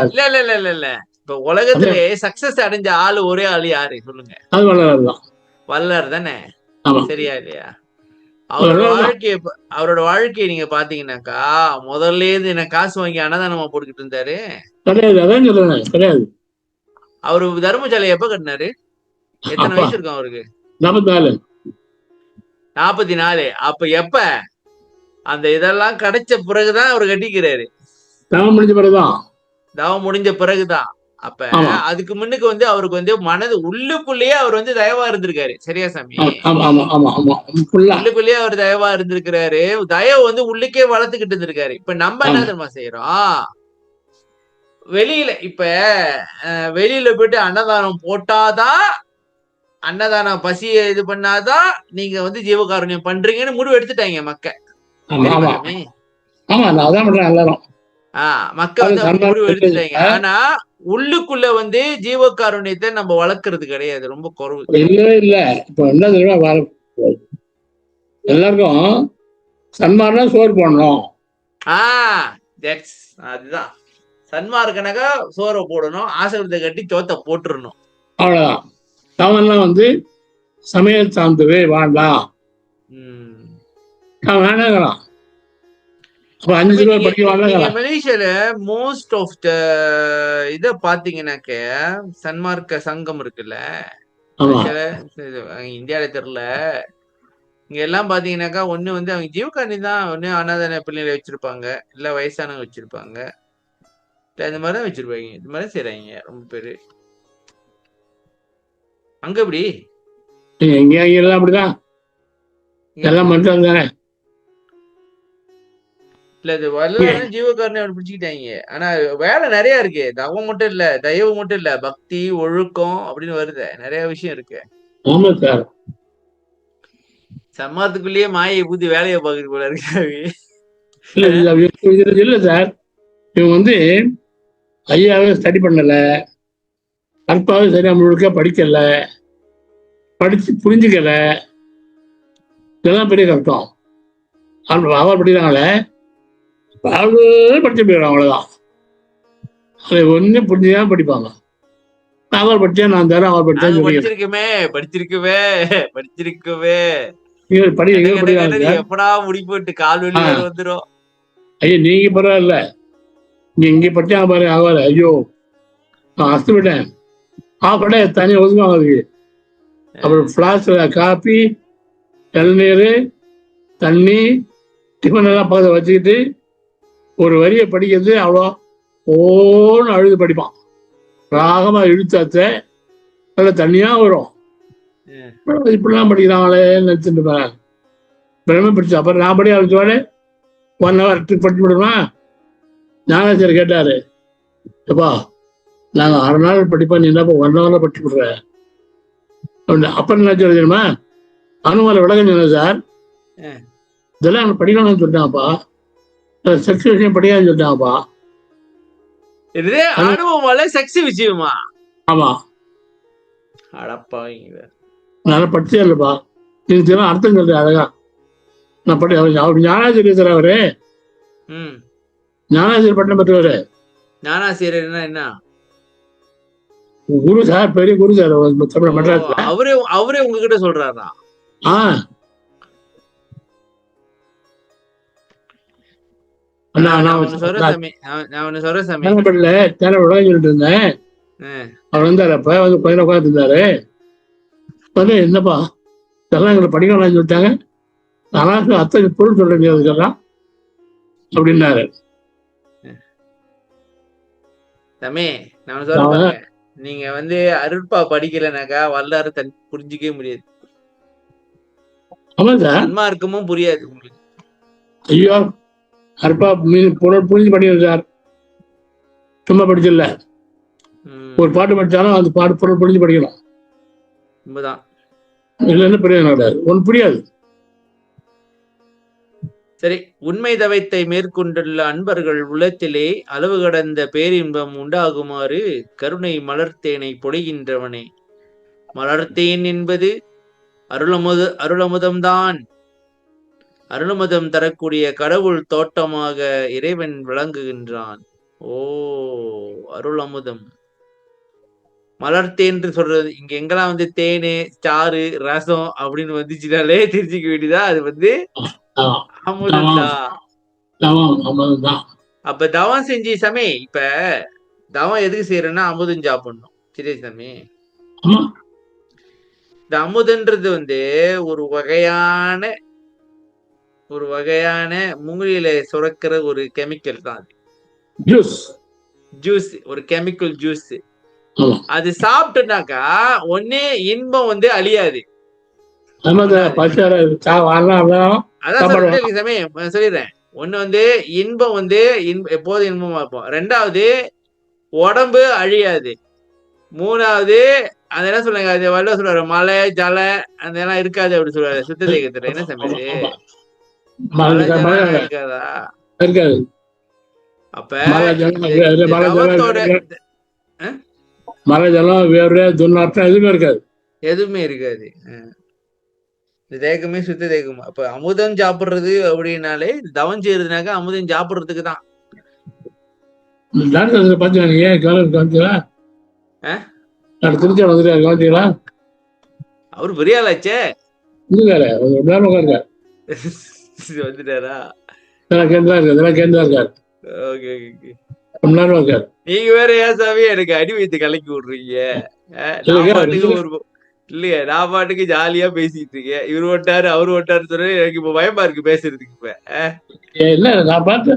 இல்ல இல்ல இல்ல இல்ல இல்ல இப்ப உலகத்திலே சக்சஸ் அடைஞ்ச ஆளு ஒரே ஆளு யாரு சொல்லுங்க? வள்ளலார் தானே? சரியா இல்லையா? அவரோட வாழ்க்கையை நீங்க பாத்தீங்கன்னாக்கா, முதல்ல இருந்து என்ன காசு வாங்கி அன்னதானமா போட்டுக்கிட்டு இருந்தாரு. அவரு தர்மசாலை எப்ப கட்டினாரு? எத்தனை வயசு இருக்கும் அவருக்கு? 44. அப்ப எப்ப அந்த இதெல்லாம் கிடைச்ச பிறகுதான் அவர் கட்டிக்கிறாரு. தவம் முடிஞ்ச பிறகுதான். அப்ப அதுக்கு முன்னுக்கு வந்து அவருக்கு வந்து மனது உள்ளுக்குள்ளேயே அவர் வந்து தயவா இருந்திருக்காரு. சரியா சாமி? உள்ளுக்குள்ளேயே அவர் தயவா இருந்திருக்கிறாரு. தயவு வந்து உள்ளுக்கே வளர்த்துக்கிட்டு இருந்திருக்காரு. இப்ப நம்ம என்ன தெரியுமா செய்யறோம்? வெளியில போயிட்டு அன்னதானம் போட்டாதான், அன்னதானம் பசிய இது பண்ணாதான் நீங்க வந்து ஜீவகாருண்யம் பண்றீங்கன்னு முடிவு எடுத்துட்டாங்க மக்கள். மக்கள் வந்து முடிவு எடுத்துட்டாங்க. ஆனா உள்ளுக்குள்ள வந்து ஜீவகாருண்யத்தை நம்ம வளர்க்கறது கிடையாது. ரொம்ப குறைவு. இல்ல இப்ப என்ன தெரியுமா, எல்லாருக்கும் சன்மார்க்கம் சோறு போடணும். அதுதான் சன்மார்க்கனாக்கா சோறை போடணும், ஆசிரமத்தை கட்டி சோத்தை போட்டுறணும். அவ்வளவுதான். தவெல்லாம் வந்து சமையல் சார்ந்தவே வேண்டாம். வேணாங்கிறான். மலேசியால மோஸ்ட் ஆஃப் த இத பாத்தீங்கன்னாக்க சன்மார்க்க சங்கம் இருக்குல்ல, இந்தியாவில தெரியல. இங்க எல்லாம் பாத்தீங்கன்னாக்கா ஒண்ணு வந்து அவங்க ஜீவகாரணி தான், ஒண்ணு அனாதான பிள்ளைகளை வச்சிருப்பாங்க, இல்ல வயசானவங்க வச்சிருப்பாங்க, இல்ல இந்த மாதிரிதான் வச்சிருப்பாங்க. இந்த மாதிரி செய்யறாங்க ரொம்ப பேரு. அங்க எப்படி? எல்லாம் அப்படிதான் எல்லாம் பண்றாங்க. இல்ல இது வல்லலாரும் ஜீவகாரனை அவர் பிடிச்சுக்கிட்டாங்க. ஆனா வேலை நிறைய இருக்கு. தவம் மட்டும் இல்ல, தயவு மட்டும் இல்ல, பக்தி ஒழுக்கம் அப்படின்னு வருது, நிறைய விஷயம் இருக்கு. சம்மாத்துக்குள்ளேயே மாயை பூத்தி வேலையை பாக்குறது போல இருக்கு. இல்ல சார், இவன் வந்து ஐயாவே ஸ்டடி பண்ணல, அற்பாவே சரியா முழுக்க படிக்கல, படிச்சு புரிஞ்சுக்கல, இதெல்லாம் பெரிய கஷ்டம். அவர் படிக்கிறாங்கள படிச்சு போயிடும், அவ்வளவுதான். அதை ஒன்னும் புரிஞ்சுதான் படிப்பாங்க. அவர் படிச்சா நான் தரேன், அவர் படிச்சா படிச்சிருக்கவே படிக்கிறாங்க. எப்படா முடி போட்டு கால் வலி வந்துடும். ஐயோ நீங்க பரவாயில்ல, நீ இங்க படிச்சா பாரு ஆகாது. ஐயோ நான் அசத்து விட்டேன், கடை தனியாக ஒதுக்குவாங்க அதுக்கு. அப்புறம் ஃப்ளாஸ்க்ல காப்பி, இளநீர், தண்ணி, டிஃபன் எல்லாம் பக்கத்தில் வச்சுக்கிட்டு ஒரு வரியை படிக்கிறது அவ்வளோ ஓன்னு அழுது படிப்பான். ராகமா இழுத்தாத்த நல்ல தண்ணியா வரும். இப்படிலாம் படிக்கிறாங்களே நினைச்சுட்டு பிரமே படிச்சு. அப்புறம் நான் படி ஆரம்பிச்சுவாரு 1 hour படிச்சு விடுமா. ஞானாச்சாரியர் கேட்டாரு, எப்பா நாங்க 6 நாள் படிப்போம், நீ என்னப்பா 1 hour படிச்சு விடுற. அப்புறம் என்ன தெரியுமா, அனுமார விளக்கம் சொன்னேன் சார், இதெல்லாம் எனக்கு படிக்கணும்னு சொல்லிட்டாங்கப்பா, செக்ஸ் விஷயம் படிக்காதுன்னு சொல்லிட்டாங்கப்பா. செக்ஸ் விஷயமா? ஆமா. நல்லா படிச்சே இல்லப்பா, நீங்க அர்த்தம் சொல்றேன் அழகா. நான் படி அவர் ஞானாசிரியர் சார், அவரு ஞானாசிரியர் பட்டம் பெற்றவரு. ஞானாசிரியர் என்ன? குரு சார், பெரிய குரு சார் தமிழ் மெட்ராஸ்ல. அவரே உங்ககிட்ட சொல்றாரா? சொல்லிட்டு இருந்தேன். அவர் வந்தாரு, அப்ப வந்து கொஞ்ச உட்காந்து இருந்தாரு. என்னப்பா இதெல்லாம் எங்களை படிக்கலாம்னு சொல்லிட்டாங்க, நான் அத்தனை பொருள் சொல்றேன் அதுக்கெல்லாம் அப்படின்னாரு. நீங்க வந்து அருட்பா படிக்கலனாக்கா வரலாறு புரிஞ்சிக்கவே முடியாது. ஆமா சார், சன்மார்க்கமும் புரியாது உங்களுக்கு. ஐயோ அருட்பா பொருள் புரிஞ்சு படிக்கணும் சார், சும்மா படிச்சிடல. ஒரு பாட்டு படிச்சாலும் அந்த பாட்டு பொருள் புரிஞ்சு படிக்கணும். இல்லைன்னு பிரயோஜனம் கிடையாது, ஒன்று புரியாது. சரி, உண்மை தவைத்தை மேற்கொண்டுள்ள அன்பர்கள் உள்ளத்திலே அளவு கடந்த பேரின்பம் உண்டாகுமாறு கருணை மலர்த்தேனை பொழிகின்றவனே. மலர்த்தேன் என்பது அருளமுதம்தான். அருளமுதம் தரக்கூடிய கடவுள் தோட்டமாக இறைவன் விளங்குகின்றான். ஓ, அருளமுதம் மலர்த்தேன் சொல்றது இங்க எங்கெல்லாம் வந்து தேனு, சாறு, ரசம் அப்படின்னு வந்துச்சுனாலே தெரிஞ்சுக்க வேண்டியதா அது வந்து அப்ப தவம் செஞ்சு சாமி. இப்ப தவம் எதுக்கு செய்யறேன்னா அமுதம் சாப்பிடணும். சரியா சாமி? இந்த அமுதன்றது வந்து ஒரு வகையான மூலியில சுரக்கிற ஒரு கெமிக்கல் தான். ஜூஸ், ஒரு கெமிக்கல் ஜூஸ். அது சாப்பிட்டுனாக்கா ஒன்னே இன்பம் வந்து அழியாது. சொல்லிடுறேன். ஒண்ணு வந்து இன்பம் வந்து எப்போதும் இன்பமா இருப்போம். 2வது உடம்பு அழியாது. 3வது அது என்ன சொல்லுங்க, அது வல்ல சொல்றாரு, மலை ஜல அந்த எல்லாம் இருக்காது அப்படி சொல்றாரு சுத்த தேகத்துல. என்ன சமையல் இருக்காதா? அப்ப மலை ஜலம் வேறு துர்நாற்றம் எதுவுமே இருக்காது. தேகமே சுத்த தேகம். அப்ப அமுதம் சாப்பிடுறது அப்படின்னாலே தவம் செய்யறதுனாக்க அமுதம் சாப்பிடுறதுக்கு தான். அவரு பெரிய ஆளாச்சே, வந்துட்டாரா? நீங்க வேற ஏன் சாமி எனக்கு அடி வைத்து கலக்கி விடுறீங்க? இல்லையா, நான் பாட்டுக்கு ஜாலியா பேசிட்டு இருக்கேன். இவரு ஓட்டாரு அவரு ஓட்டாரு சொல்ற, எனக்கு இப்ப பயமா இருக்கு பேசுறதுக்கு. இப்ப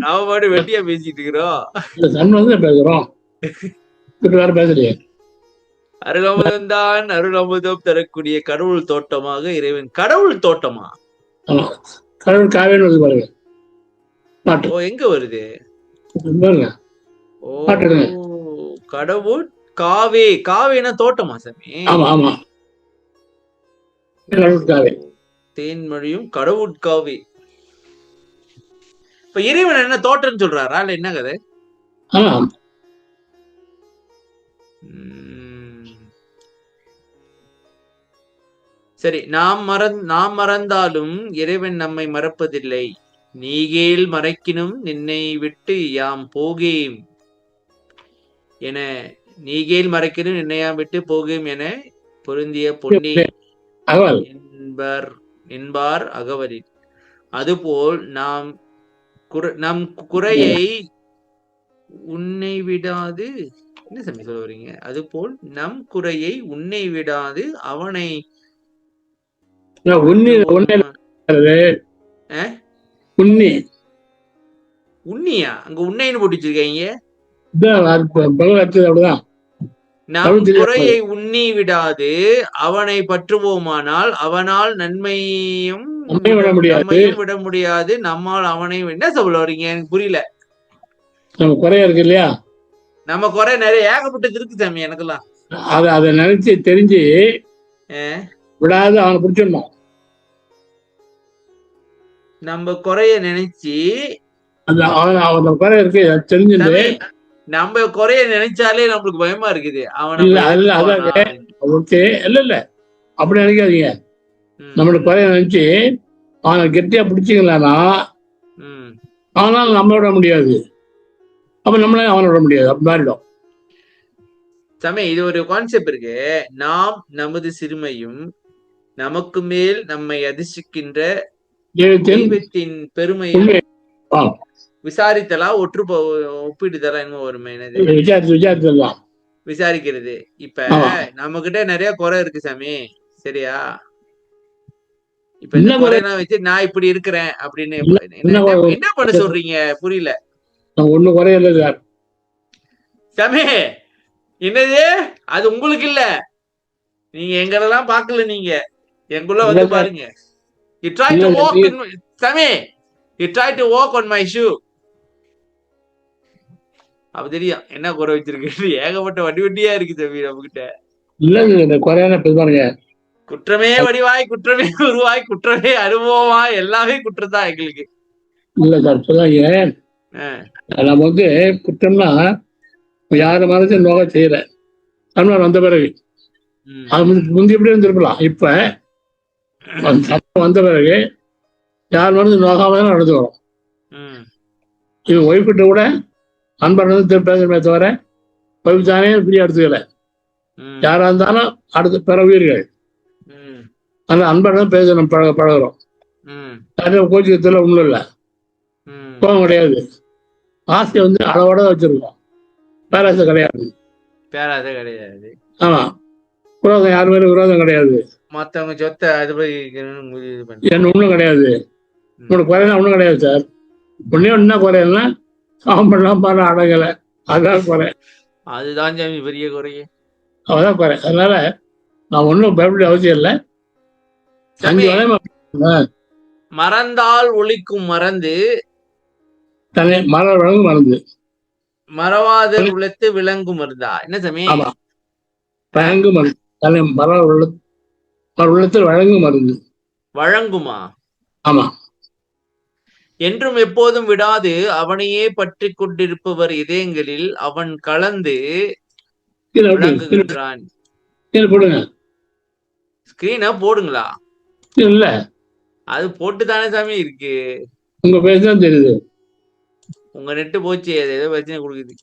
நாம பாட்டு வெட்டியா பேசிட்டு இருக்கிறோம். அருளமுதம் தான், அருளமுதம் தரக்கூடிய கடவுள் தோட்டமாக இறைவன். கடவுள் தோட்டமா? ஓ, எங்க வருது? ஓ, கடவுள் காவேனா தோட்டமா சாமி? தேன்மொழியும் கடவுட்காவே. இப்ப இறைவன் என்ன தோற்றம்னு சொல்றாரா இல்ல என்ன கதை? ஆமாம். சரி, நாம் மறந்தாலும் இறைவன் நம்மை மறப்பதில்லை. நீகேல் மறைக்கினும் நின்னை விட்டு யாம் போகேம் என, நீகேல் மறைக்கினும் நின்னையாம் விட்டு போகேம் என பொருந்திய பொன்னி என்பார் அகவலில். அதுபோல் நம் குறையை உன்னை விடாது, என்ன சாமி சொல்ல வரீங்க? அதுபோல் நம் குறையை உன்னை விடாது அவனை உன்னியா அங்க உன்னைன்னு போட்டு வச்சிருக்கீங்க. நம் குறையை உண்ணி விடாது அவனை பற்றுவோமானால் அவனால் நன்மையும் விட முடியாது, நம்மால் அவனை. என்ன சொல்ல வரீங்க? எனக்கு புரியல. நம்ம குறைய இருக்கு இல்லையா, நம்ம குறை நிறைய ஏகப்பட்டது இருக்கு சாமி எனக்கெல்லாம். அதை நினைச்சு தெரிஞ்சு விடாது அவனை பிடிச்சிடணும். நம்ம குறைய நினைச்சு குறை இருக்கு தெரிஞ்சு, நம்ம குறைய நினைச்சாலே நம்மளுக்கு பயமா இருக்குது. அவன் இல்ல அப்படி நினைக்காதீங்க. நம்மளுக்கு குறைய நினைச்சு அவனை கெட்டியா பிடிச்சிக்கலாம்னா அவனால நம்ம விட முடியாது, அப்ப நம்மளே அவனை விட முடியாது. அப்படி மாறிடும் சாமி. இது ஒரு கான்செப்ட் இருக்கு. நாம் நமது சிறுமையும் நமக்கு மேல் நம்மை அதிர்ஷ்டிக்கின்ற தெய்வத்தின் பெருமையும் விசாரித்தலா ஒப்பிடுதலா என்ன ஒரு விசாரிக்கிறது. இப்ப நம்ம கிட்ட நிறைய குறை இருக்கு சாமி, சரியா? இப்ப இந்த குறையெல்லாம் வச்சு நான் இப்படி இருக்கிறேன் அப்படின்னு என்ன பண்ண சொல்றீங்க? புரியல. ஒண்ணு குறையல சார் சாமி. என்னது? அது உங்களுக்கு இல்ல, நீங்க எங்களெல்லாம் பாக்கல, நீங்க எங்குள்ள வந்து பாருங்க. You try to walk in my... Sammy, you try to walk on my shoe. அப்ப தெரியும் என்ன குறை வச்சிருக்கு. ஏகப்பட்ட வட்டியா இருக்கு சாமி நம்ம கிட்ட. இல்ல குறையான பாருங்க, குற்றமே வடிவாய் குற்றமே உருவாய் குற்றமே அனுபவமா எல்லாமே குற்றம்தான் எங்களுக்கு. இல்ல சார் சொல்லாங்க. நம்ம வந்து குற்றம்னா யார மாதிரி நோக செய்யல. தமிழ்நாடு வந்த பிறகு முந்தி எப்படி இருந்திருக்கலாம். இப்ப வந்த பிறகு யார் வந்து நோகாம தான் நடந்து வரும். இது ஒய்ஃப் கிட்ட கூட அன்பா பேசுறமே தவிர ஒய்ஃப் தானே ஃப்ரீயா எடுத்துக்கல. யாரா இருந்தாலும் அடுத்து பிற உயிர்கள் அந்த அன்பா பேசணும், பழகிறோம். கோச்சிக்கத்துல ஒண்ணும் இல்லை, கோபம் கிடையாது. ஆசை வந்து அளவோட வச்சிருக்கோம், பேராசை கிடையாது. ஆமா, விரோதம் யாரு மேலும் விரோதம் கிடையாது. மத்தவங்க சொத்தை என்ன ஒண்ணும் கிடையாது. உன்னோட குறையெல்லாம் ஒண்ணும் கிடையாது சார். ஒன்னே ஒன்னா குறையல்னா சாம்பல்லாம் பாரு அடங்கலை, அதுதான் குறை. அதுதான் சாமி பெரிய குறையே, அவதான் குறை. அதனால நான் ஒன்னும் பயப்பட அவசியம் இல்லை. மறந்தால் ஒழிக்கும் மறந்து தன்னை வழங்கும் மருந்து, மறவாத உழைத்து விளங்கும் மருந்தா? என்ன சாமி? வழங்கும் மருந்து, தன்னை உள்ளத்தில் வழங்கும் மருந்து. வழங்குமா? ஆமா. என்றும் எப்போதும் விடாது அவனையே பற்றி கொண்டிருப்பவர் இதயங்களில் அவன் கலந்து விளங்குகின்றான். போடுங்க, ஸ்கிரீனை போடுங்களா? இல்ல அது போட்டு தானே சாமி இருக்கு. உங்க பேசுதான் தெரியுது. உங்க நெட்டு போச்சு, ஏதோ பிரச்சனை கொடுக்குது.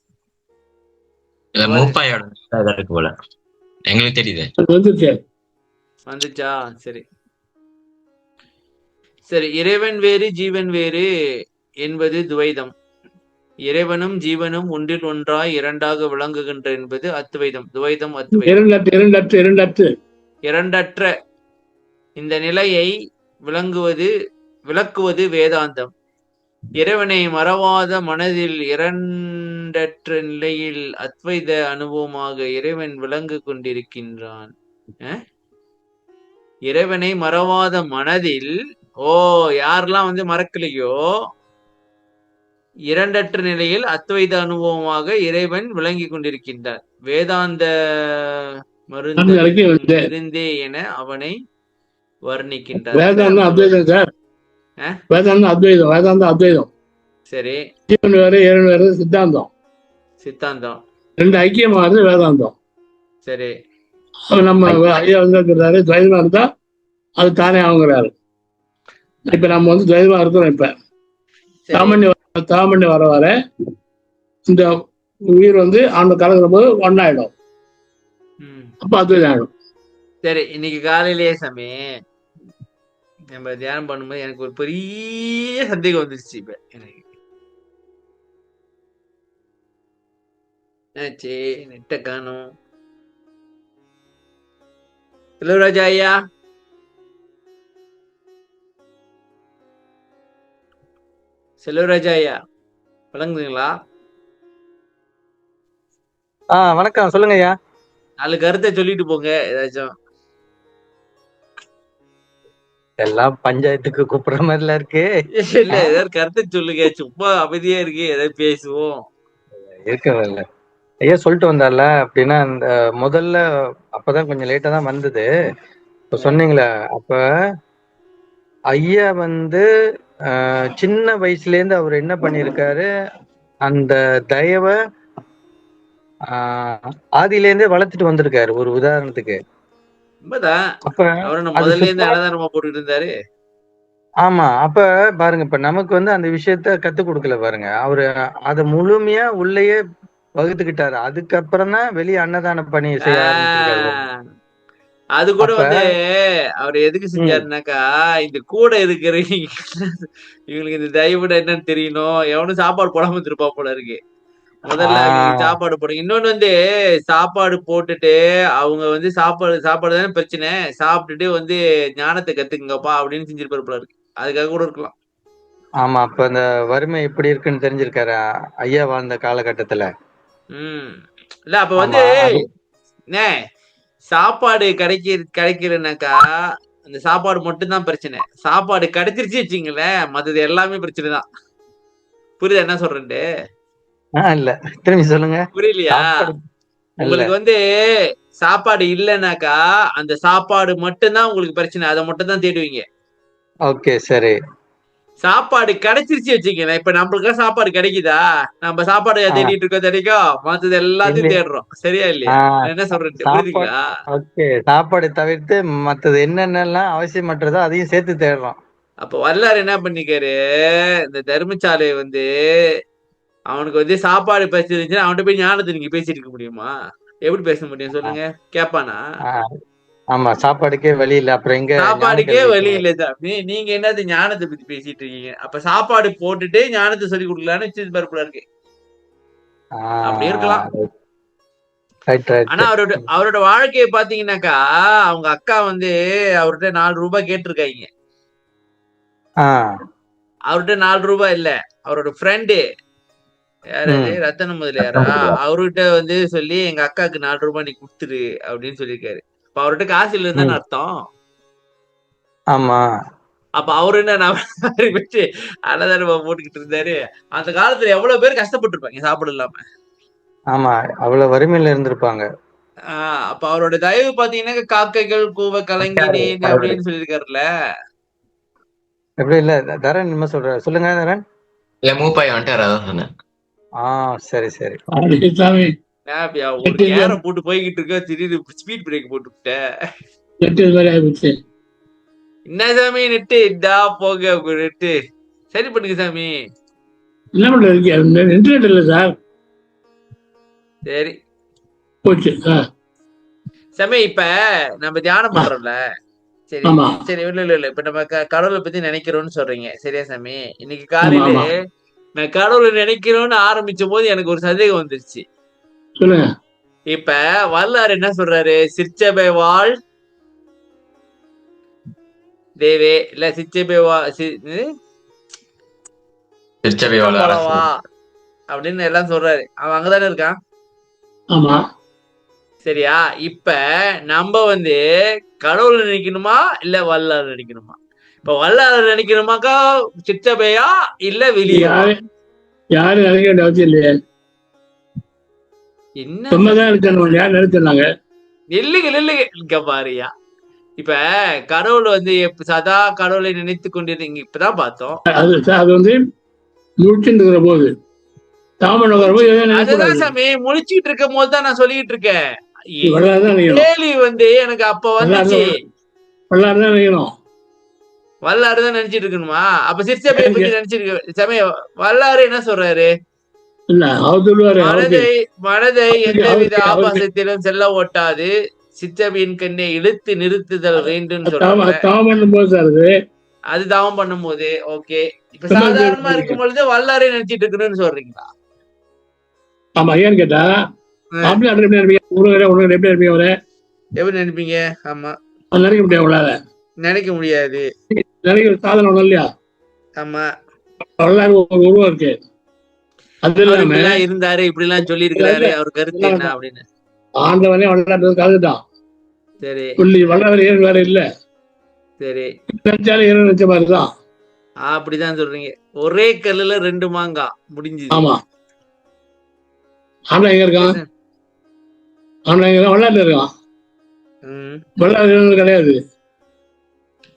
போல எங்களுக்கு தெரியுது. வந்துச்சா? சரி சரி. இறைவன் வேறு ஜீவன் வேறு என்பது துவைதம். இறைவனும் ஜீவனும் ஒன்றில் ஒன்றாய் இரண்டாக விளங்குகின்ற என்பது அத்வைதம். துவைதம் அத்வைதம். இரண்டற்ற இந்த நிலையை விளக்குவது வேதாந்தம். இறைவனை மறவாத மனதில் இரண்டற்ற நிலையில் அத்வைத அனுபவமாக இறைவன் விளங்கு கொண்டிருக்கின்றான். இறைவனை மறவாத மனதில் யாரெல்லாம் வந்து மறக்கலையோ இரண்டற்ற நிலையில் அத்வைத அனுபவமாக இறைவன் விளங்கி கொண்டிருக்கின்றார். வேதாந்த மருந்து இருந்தே என அவனை வர்ணிக்கின்றார். வேதாந்தம் அத்வைதம் சார். ஆ? வேதாந்தம் அத்வைதம். சரி, ஜீவன் வேற இறைவன் வேற சித்தாந்தம். சித்தாந்தம். ரெண்டு ஐக்கியமானது வேதாந்தம். சரி, நம்ம ஐயா இருக்கிறாரு, துவைதமா இருந்தா அது தானே ஆகுங்கிறாரு. இப்ப நம்ம துவைதமா இருக்கிறோம். இப்ப சரி. தாமண்ணி வர வர இந்த உயிர் ஆண்டு கலக்கிற போது ஒன்னாயிடும். அப்ப அத்வைதம் ஆயிடும். சரி, இன்னைக்கு காலையிலேயே சாமி நம்ம தியானம் பண்ணும்போது எனக்கு ஒரு பெரிய சந்தேகம் வந்துருச்சு. இப்ப எனக்கு என்னாச்சு, நெட்ட காணும். செல்வராஜா ஐயா, செல்வராஜா ஐயா வழங்குதுங்களா? வணக்கம், சொல்லுங்க ஐயா. 4 கருத்தை சொல்லிட்டு போங்க ஏதாச்சும். எல்லாம் பஞ்சாயத்துக்கு கூப்பிடுற மாதிரில இருக்கு. இல்ல, ஏதாவது கருத்தை சொல்லுங்க. சும்மா அமைதியா இருக்கு, ஏதாவது பேசுவோம். இருக்கவில்ல ஐயா, சொல்லிட்டு வந்தார்ல. அப்படின்னா இந்த முதல்ல அப்பதான் கொஞ்சம் லேட்டா தான் வந்தது. இப்ப சொன்னீங்களே, அப்ப ஐயா சின்ன வயசுல இருந்து அவர் என்ன பண்ணிருக்காரு, அந்த தயவை ஆதியில இருந்தே வளர்த்துட்டு வந்திருக்காரு. ஒரு உதாரணத்துக்கு அப்ப முதல்ல இருந்து அன்னதானமா போட்டுட்டு இருந்தாரு. ஆமா, அப்ப பாருங்க, இப்ப நமக்கு அந்த விஷயத்த கத்து கொடுக்கல பாருங்க. அவரு அத முழுமையா உள்ளேயே வகுத்துக்கிட்டாரு. அதுக்கப்புறம் தான் வெளியே அன்னதான பணி செய்ய ஆரம்பிச்சிருக்காரு. அது கூட அவர் எதுக்கு செஞ்சாருனாக்கா, இந்த கூட இருக்கிற இவங்களுக்கு இந்த தயவுட என்னன்னு தெரியணும். எவனும் சாப்பாடு போடாம இருப்பா போல இருக்கு. முதல்ல சாப்பாடு போடுங்க. இன்னொன்னு சாப்பாடு போட்டுட்டு அவங்க சாப்பாடு தானே பிரச்சனை, சாப்பிட்டுட்டு ஞானத்தை கத்துக்குங்கப்பா அப்படின்னு செஞ்சிருப்பாரு போல இருக்கு. அதுக்காக கூட இருக்கலாம். ஆமா, அப்ப அந்த வறுமை எப்படி இருக்குன்னு தெரிஞ்சிருக்காரு ஐயா வாழ்ந்த காலகட்டத்துல. இல்ல அப்ப சாப்பாடு கிடைக்கலனாக்கா அந்த சாப்பாடு மட்டும்தான் பிரச்சனை. சாப்பாடு கிடைச்சிருச்சு வச்சுங்களேன், மத்தது எல்லாமே பிரச்சனை தான். புரியுதா என்ன சொல்றேன்ட்டு? இல்ல, திரும்பி சொல்லுங்க. புரியலையா? உங்களுக்கு சாப்பாடு இல்லைனாக்கா அந்த சாப்பாடு மட்டும்தான் உங்களுக்கு பிரச்சனை, அதை மட்டும் தான் தேடுவீங்க. ஓகே, சரி. சாப்பாடு கிடைச்சிருச்சு வச்சுக்கீங்களேன், இப்ப நம்மளுக்கு சாப்பாடு கிடைக்குதா, நம்ம சாப்பாடு தேடிட்டு இருக்கோம், தெரியும், மத்தது எல்லாத்தையும் தேடுறோம். சரியா இல்லையா? என்ன சொல்றேன், புரியுதுங்களா? ஓகே, சாப்பாடு தவிர்த்து மத்தது என்னென்னலாம் அவசியமற்றதோ அதையும் சேர்த்து தேடுறோம். அப்ப வரலாறு என்ன பண்ணிக்காரு, இந்த தர்மசாலை அவனுக்கு சாப்பாடு பேசிருந்துச்சுன்னா அவன்கிட்ட போய் ஞானத்தை நீங்க பேசிட்டு இருக்க முடியுமா? எப்படி பேச முடியும் சொல்லுங்க? கேப்பானா? ஆமா, சாப்பாடுக்கே வழி இல்ல, அப்புறம் எங்க சாப்பாடுக்கே வழி இல்ல சாமி. நீங்க என்னது ஞானத்தை பத்தி பேசிட்டு இருக்கீங்க? அப்ப சாப்பாடு போட்டுட்டு ஞானத்தை சொல்லி கொடுக்கலான்னு வச்சு பருப்புல இருக்கு. அப்படி இருக்கலாம். ஆனா அவரோட வாழ்க்கையை பாத்தீங்கன்னாக்கா, அவங்க அக்கா அவர்கிட்ட 4 ரூபாய் கேட்டிருக்காங்க. அவர்கிட்ட 4 ரூபாய் இல்ல, அவரோட ஃப்ரெண்டு யாராவது ரத்தன முதலியாரா, அவர்கிட்ட சொல்லி எங்க அக்காவுக்கு 4 ரூபாய் நீ கொடுத்துரு அப்படின்னு சொல்லியிருக்காரு. அப்ப அவர்கிட்ட காசு இல்லைன்னு அர்த்தம். ஆமா, அப்ப அவரு என்ன வச்சு அன்னதானமா போட்டுக்கிட்டு இருந்தாரு. அந்த காலத்துல எவ்வளவு பேர் கஷ்டப்பட்டு இருப்பாங்க சாப்பாடு இல்லாம. ஆமா, அவ்வளவு வறுமையில இருந்திருப்பாங்க. அப்ப அவரோட தயவு பாத்தீங்கன்னா காக்கைகள் கூவ கலங்கினேன் அப்படின்னு சொல்லியிருக்காருல்ல. எப்படி இல்ல தரன் என்ன சொல்ற, சொல்லுங்க தரன். இல்ல மூப்பாய் வந்துட்டாரு, அதான் சொன்னேன். சரி சரி. ஒரு கேரம் போட்டு போய்கிட்டு இருக்க, திடீர்னு ஸ்பீட் பிரேக் போட்டு விட்டேன். என்ன சாமி நெட்டு இதா போங்க, உங்க நெட்டு சரி பண்ணுங்க சாமி. என்ன பண்றது, இன்டர்நெட் இல்ல சார். சரி போச்சு சாமி. இப்ப நம்ம தியானம் பண்றோம்ல, சரி சரி, இல்ல இப்ப நம்ம கடவுளை பத்தி நினைக்கிறோம்னு சொல்றீங்க, சரியா சாமி? இன்னைக்கு காலையில நான் கடவுளை நினைக்கிறோம்னு ஆரம்பிச்ச போது எனக்கு ஒரு சந்தேகம் வந்துருச்சு. சொல்லுங்க. இப்ப வரலாறு என்ன சொல்றாரு, சிற்சபை வாழ் தேவே இல்ல சிற்சபை அப்படின்னு எல்லாம் சொல்றாரு. அவன் அங்கதானே இருக்கான். ஆமா, சரியா? இப்ப நம்ம கடவுளை நினைக்கணுமா இல்ல வல்லாறு நினைக்கணுமா? இப்ப வல்லாறு நினைக்கணுமாக்கா சிற்றபையா இல்ல வெளியா? யாரும் நினைக்க வேண்டிய அவசியம் இல்லையே. என்ன சொன்னதான் இருக்கணும், யார் நினைச்சாங்க? இல்லைங்க பாரியா, இப்ப கடவுள் வந்து சதா கடவுளை நினைத்து கொண்டிருந்தீங்க, இப்பதான் பார்த்தோம். அது வந்து முழிச்சுட்டு இருக்கிற போது தாமன் வரும்போது எதுவும் அதுதான் நினைக்கக்கூடாது. சாமி, முழிச்சுட்டு இருக்கும் போதுதான் நான் சொல்லிட்டு இருக்கேன். வரலாறுதான் நினைக்கணும். கேள்வி வந்து எனக்கு அப்ப வந்துச்சு. வரலாறுதான் நினைக்கணும். வல்லாறுதான் நினைச்சிட்டு இருக்கணுமா? அப்ப சிற்சபையை பத்தி நினைச்சிருக்க சமயம் வல்லாறு என்ன சொல்றாரு? இல்ல அவர் சொல்லுவாரு, மனதை எந்தவித ஆபாசத்திலும் செல்ல ஓட்டாது சிற்றபியின் கண்ணை இழுத்து நிறுத்துதல் வேண்டும் சொல்றாங்க. அது தாவம் பண்ணும் போது ஓகே. இப்ப சாதாரணமா இருக்கும் பொழுது வல்லாரை நினைச்சிட்டு இருக்கணும்னு சொல்றீங்களா? ஆமா, ஏன்னு கேட்டா எப்படி நினைப்பீங்க? ஆமா, நினைக்க முடியாது. நினைக்க முடியாது. நினைக்கிற சாதனம் ஒண்ணும் இல்லையா? ஆமா, வரலாறு ஒரு உருவம் இருக்கு. அது இல்லாம இருந்தாரு, இப்படி எல்லாம் சொல்லி இருக்கிறாரு, அவர் கருத்து என்ன அப்படின்னு ஆண்டவனே வரலாற்று கருதுட்டான். சரி, வரலாறு ஏன் வேற இல்ல. சரி, நினைச்சாலும் ஏன் நினைச்ச மாதிரிதான். அப்படிதான் சொல்றீங்க. ஒரே கல்லுல 2 மாங்காய் முடிஞ்சு. ஆமா, ஆண்டா எங்க இருக்கான்? ஆண்டா எங்க வரலாற்று இருக்கான். வரலாறு கிடையாது.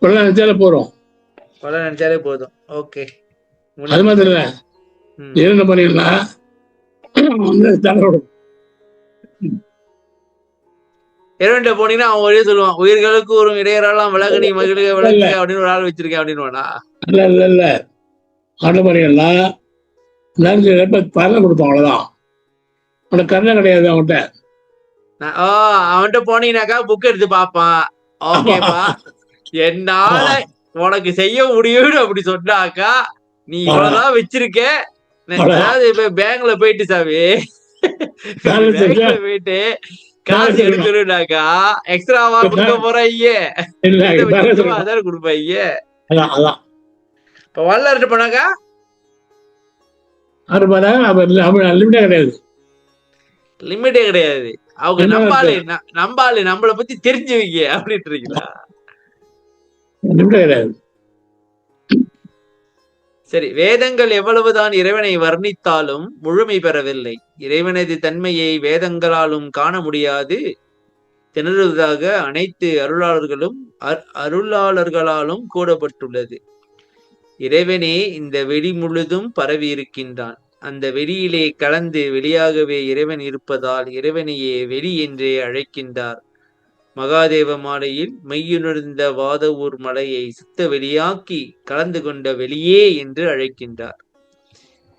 வரலாறு நினைச்சாலே போறோம். வரலாறு நினைச்சாலே போதும். ஓகே, அது மாதிரி இல்ல. என்ன பண்ணிடலாம், இறைவன்ட்ட போனீங்கன்னா அவன் ஒரே சொல்லுவான், உயிர்களுக்கு ஒரு இடையரெல்லாம் விலகணி மகிழ்க விளக்கு அப்படின்னு ஒரு ஆள் வச்சிருக்கேன் அப்படின்னு. இல்ல இல்ல இல்ல, ஆண்டு பண்ணிடலாம். பலன் கொடுப்பான், அவ்வளவுதான். அவனுக்கு கருணை கிடையாது அவன்கிட்ட. அவன்கிட்ட போனீங்கன்னாக்கா புக் எடுத்து பாப்பான். ஓகேப்பா, என்னால உனக்கு செய்ய முடியும்னு அப்படி சொன்னாக்கா நீ இவ்வளவுதான் வச்சிருக்க. அதாவது இப்ப பேங்க்ல போயிட்டு சாமி, பேங்க்ல போயிட்டு காசு எடுக்கணும்னாக்கா எக்ஸ்ட்ராவா கொடுக்க போறாங்க, அதான கொடுப்பாங்க. இப்ப வல்லார்ட்ட போனாக்கா கிடையாது, லிமிட்டே கிடையாது. அவங்க நம்பாளு நம்மளை பத்தி தெரிஞ்சுவீங்க அப்படின்றீங்களா? சரி, வேதங்கள் எவ்வளவுதான் இறைவனை வர்ணித்தாலும் முழுமை பெறவில்லை. இறைவனது தன்மையை வேதங்களாலும் காண முடியாது திணறுவதாக அனைத்து அருளாளர்களாலும் கூறப்பட்டுள்ளது. இறைவனே இந்த வெளி முழுதும் பரவி இருக்கின்றான். அந்த வெளியிலே கலந்து வெளியாகவே இறைவன் இருப்பதால் இறைவனையே வெளி என்றே அழைக்கின்றார். மகாதேவ மாலையில் மெய்யுணர்ந்த வாதவூர் மலையை சுத்த வெளியாக்கி கலந்து கொண்ட வெளியே என்று அழைக்கின்றார்.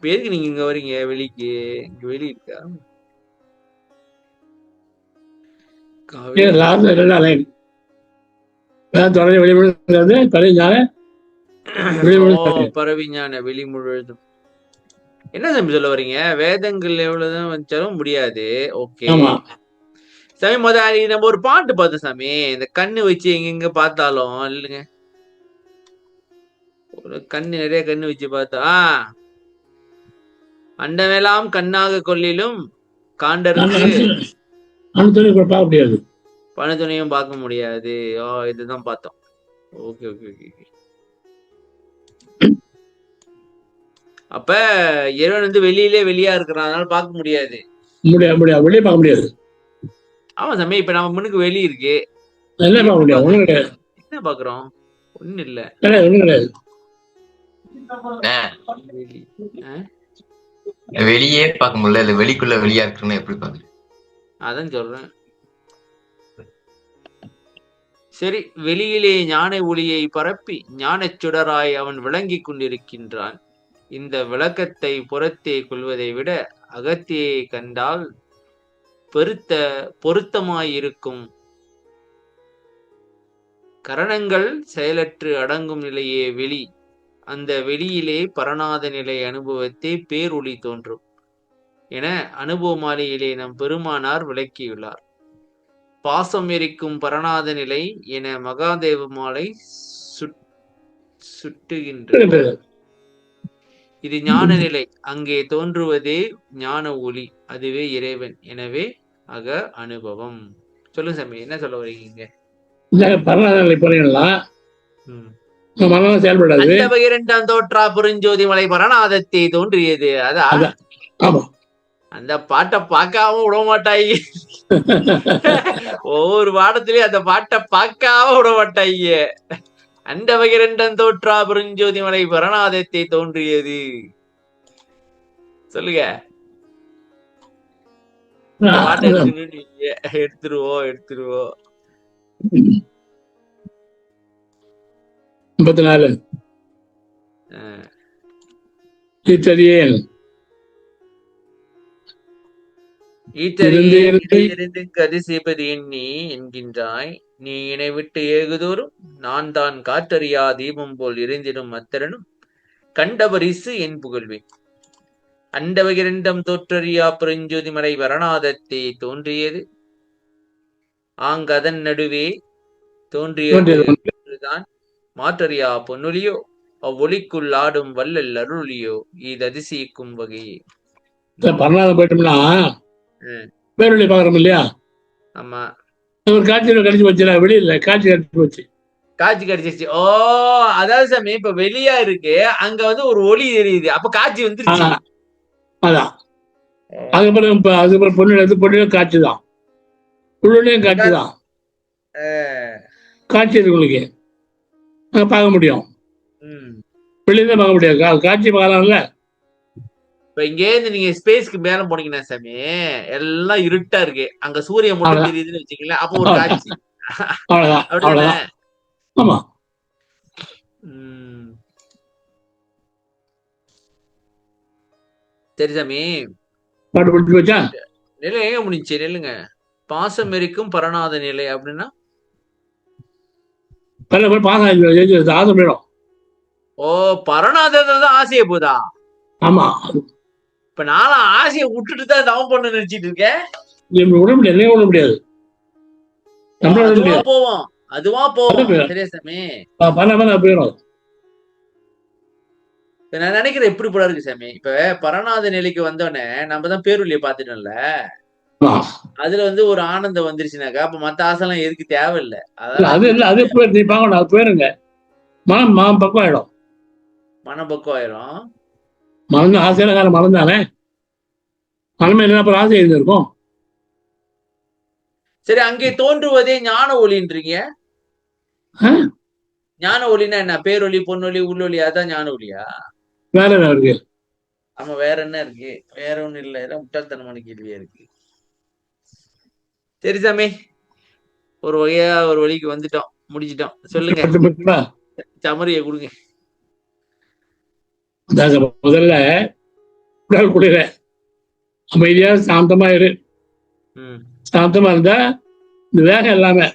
பேருக்கு நீங்க இங்க வரீங்க வெளிக்கு? இங்க வெளி இருக்கா? பரவிஞான வெளி முழுவதும் என்ன சாமி சொல்ல வரீங்க? வேதங்கள் எவ்வளவுதான் வச்சாலும் முடியாது. ஓகே சாமி, நம்ம ஒரு பாட்டு பார்த்தோம் சாமி, இந்த கண்ணு வச்சு எங்க பார்த்தாலும் இல்லைங்க, ஒரு கண்ணு நிறைய கண்ணு வச்சு பார்த்தா அண்டமெல்லாம் கண்ணாக கொள்ளிலும் காண்டருக்கு பணத்துணையும் பார்க்க முடியாது. இதுதான் பார்த்தோம். Okay okay okay. அப்ப இறைவன் வந்து வெளியா இருக்கிறான், அதனால பார்க்க முடியாது. வெளியே பார்க்க முடியாது. ஆமா சாமி, இப்ப நம்ம முன்னுக்கு வெளி இருக்கு, என்ன பாக்குறோம்? ஒண்ணு இல்ல, வெளியே பார்க்க முடியல. இல்ல வெளிக்குள்ள வெளியா இருக்குன்னு எப்படி பாக்குறேன்? அதான் சொல்றேன். சரி, வெளியிலே ஞான ஒளியை பரப்பி ஞானச் சுடராய் அவன் விளங்கி கொண்டிருக்கின்றான். இந்த விளக்கத்தை புறத்தே கொள்வதை விட அகத்தே கண்டால் பொருத்தமாயிருக்கும். கரணங்கள் செயலற்று அடங்கும் நிலையே வெளி. அந்த வெளியிலே பரநாத நிலை அனுபவத்தை பேரொளி தோன்றும் என அனுபவ மாலையிலே நம் பெருமானார் விளக்கியுள்ளார். பாசம் எரிக்கும் பரநாத நிலை என மகாதேவ மாலை சுட்டுகின்றது. இது ஞான நிலை, அங்கே தோன்றுவதே ஞான ஒளி, அதுவே இறைவன். எனவே அக அனுபவம். சொல்லுங்க சாமி, என்ன சொல்ல வரீங்க? இரண்டாம் தோற்றா புரிஞ்சோதி மலை பரநாதத்தை தோன்றியது. அந்த பாட்டை பார்க்காம விட மாட்டாங்க. ஒவ்வொரு பாடத்திலயும் அந்த பாட்டை பார்க்காம விட மாட்டாங்க. அந்த வகிரண்டன் தோற்றா பெருஞ்சோதி மலை பரணாதத்தை தோன்றியது. சொல்லுங்க. பாட்டை எடுத்துருவோம். 54 ஈத்தறியேன் கதி செய்வது எண்ணி என்கின்றாய். நீ இணை விட்டு ஏகுதோறும் நான் தான் காற்றறியா தீபம் போல் எரிந்திடும் அத்தரனும் கண்டபரிசு என் புகழ்வேன். அண்டவகிரண்டம் தோற்றறியா பெருஞ்சோதி மலை வரணாதத்தை தோன்றியது ஆங்கதன் நடுவே தோன்றியதுதான் மாற்றறியா பொன்னொலியோ அவ்வொலிக்குள் ஆடும் வல்லல் அருளியோ இது அதிசயிக்கும் வகையே. பரணாதம் போயிட்டோம்னா பேரொழி பாக்குறோம் இல்லையா? ஆமா, ஒரு காட்சியில கடிச்சு போச்சு. வெளியில காட்சி கடிச்சு போச்சு. காட்சி கிடைச்சிருச்சு. ஓ, அதாவது சாமி இப்ப வெளியா இருக்கு, அங்க வந்து ஒரு ஒளி தெரியுது, அப்ப காட்சி வந்துருச்சு. அதான் அதுக்கப்புறம் பொண்ணு காட்சி தான், உள்ளுலயும் காட்சி தான். காட்சி இருக்கு உங்களுக்கு, அங்க பார்க்க முடியும். வெளியில பார்க்க முடியாது, காட்சி பார்க்கலாம்ல. இப்ப இங்கே இருந்து நீங்க ஸ்பேஸ்க்கு மேல போனீங்கன்னா சாமி எல்லாம் இருட்டா இருக்கு, அங்க சூரியன் மட்டும் தெரியுதுன்னு வச்சுக்கீங்களா, அப்போ ஒரு காட்சி. அவ்வளவுதான். ஆமா. சரி சாமி, பாட்டு முடிஞ்சு போச்சா? நிலை எங்க முடிஞ்சு? நில்லுங்க. பாசம் இருக்கும் பரணாத நிலை அப்படின்னா பாசம். ஓ, பரணாதான் ஆசைய போதா? ஆமா. இப்ப நானும் ஆசையை விட்டுட்டு தான் தவம் பண்ண நினைச்சிட்டு இருக்கேன். விட முடியாது, விட முடியாது. அதுவா போவோம். சரியா சாமி? போயிடும். நான் நினைக்கிறேன் எப்படி போல இருக்கு சாமி. இப்ப பரணாத நிலைக்கு வந்தோடனே நம்ம தான் பேருள்ளிய பாத்துட்டோம்ல, அதுல வந்து ஒரு ஆனந்தம் வந்துருச்சுனாக்கா அப்ப மத்த ஆசை எல்லாம் எதுக்கு தேவையில்லை. அது போயிருங்க, மனம் பக்கம் ஆயிடும். மனம் பக்கம் ஆயிரும். மறந்து ஆசையான மனம் தானே, மனமே என்ன ஆசை இருக்கும். சரி, அங்கே தோன்றுவதே ஞான ஒளின்றீங்க. ஞான ஒளின்னா என்ன? பேரொலி, பொன்னொலி, உள்ளொலி, அதான் ஞான ஒளியா? வேற என்ன இருக்கு? ஆமா, வேற என்ன இருக்கு? வேற ஒண்ணு இல்ல, முட்டாள்தனமான கேள்வியா இருக்கு. சரி சாமி, ஒரு வகையா ஒரு வழிக்கு வந்துட்டோம், முடிச்சிட்டோம். சொல்லுங்க, சமரிய கொடுங்க. முதல்ல உடல் குளிர அமைதியா சாந்தமா இரு. சாந்தமா இருந்தா இந்த வேகம் எல்லாமே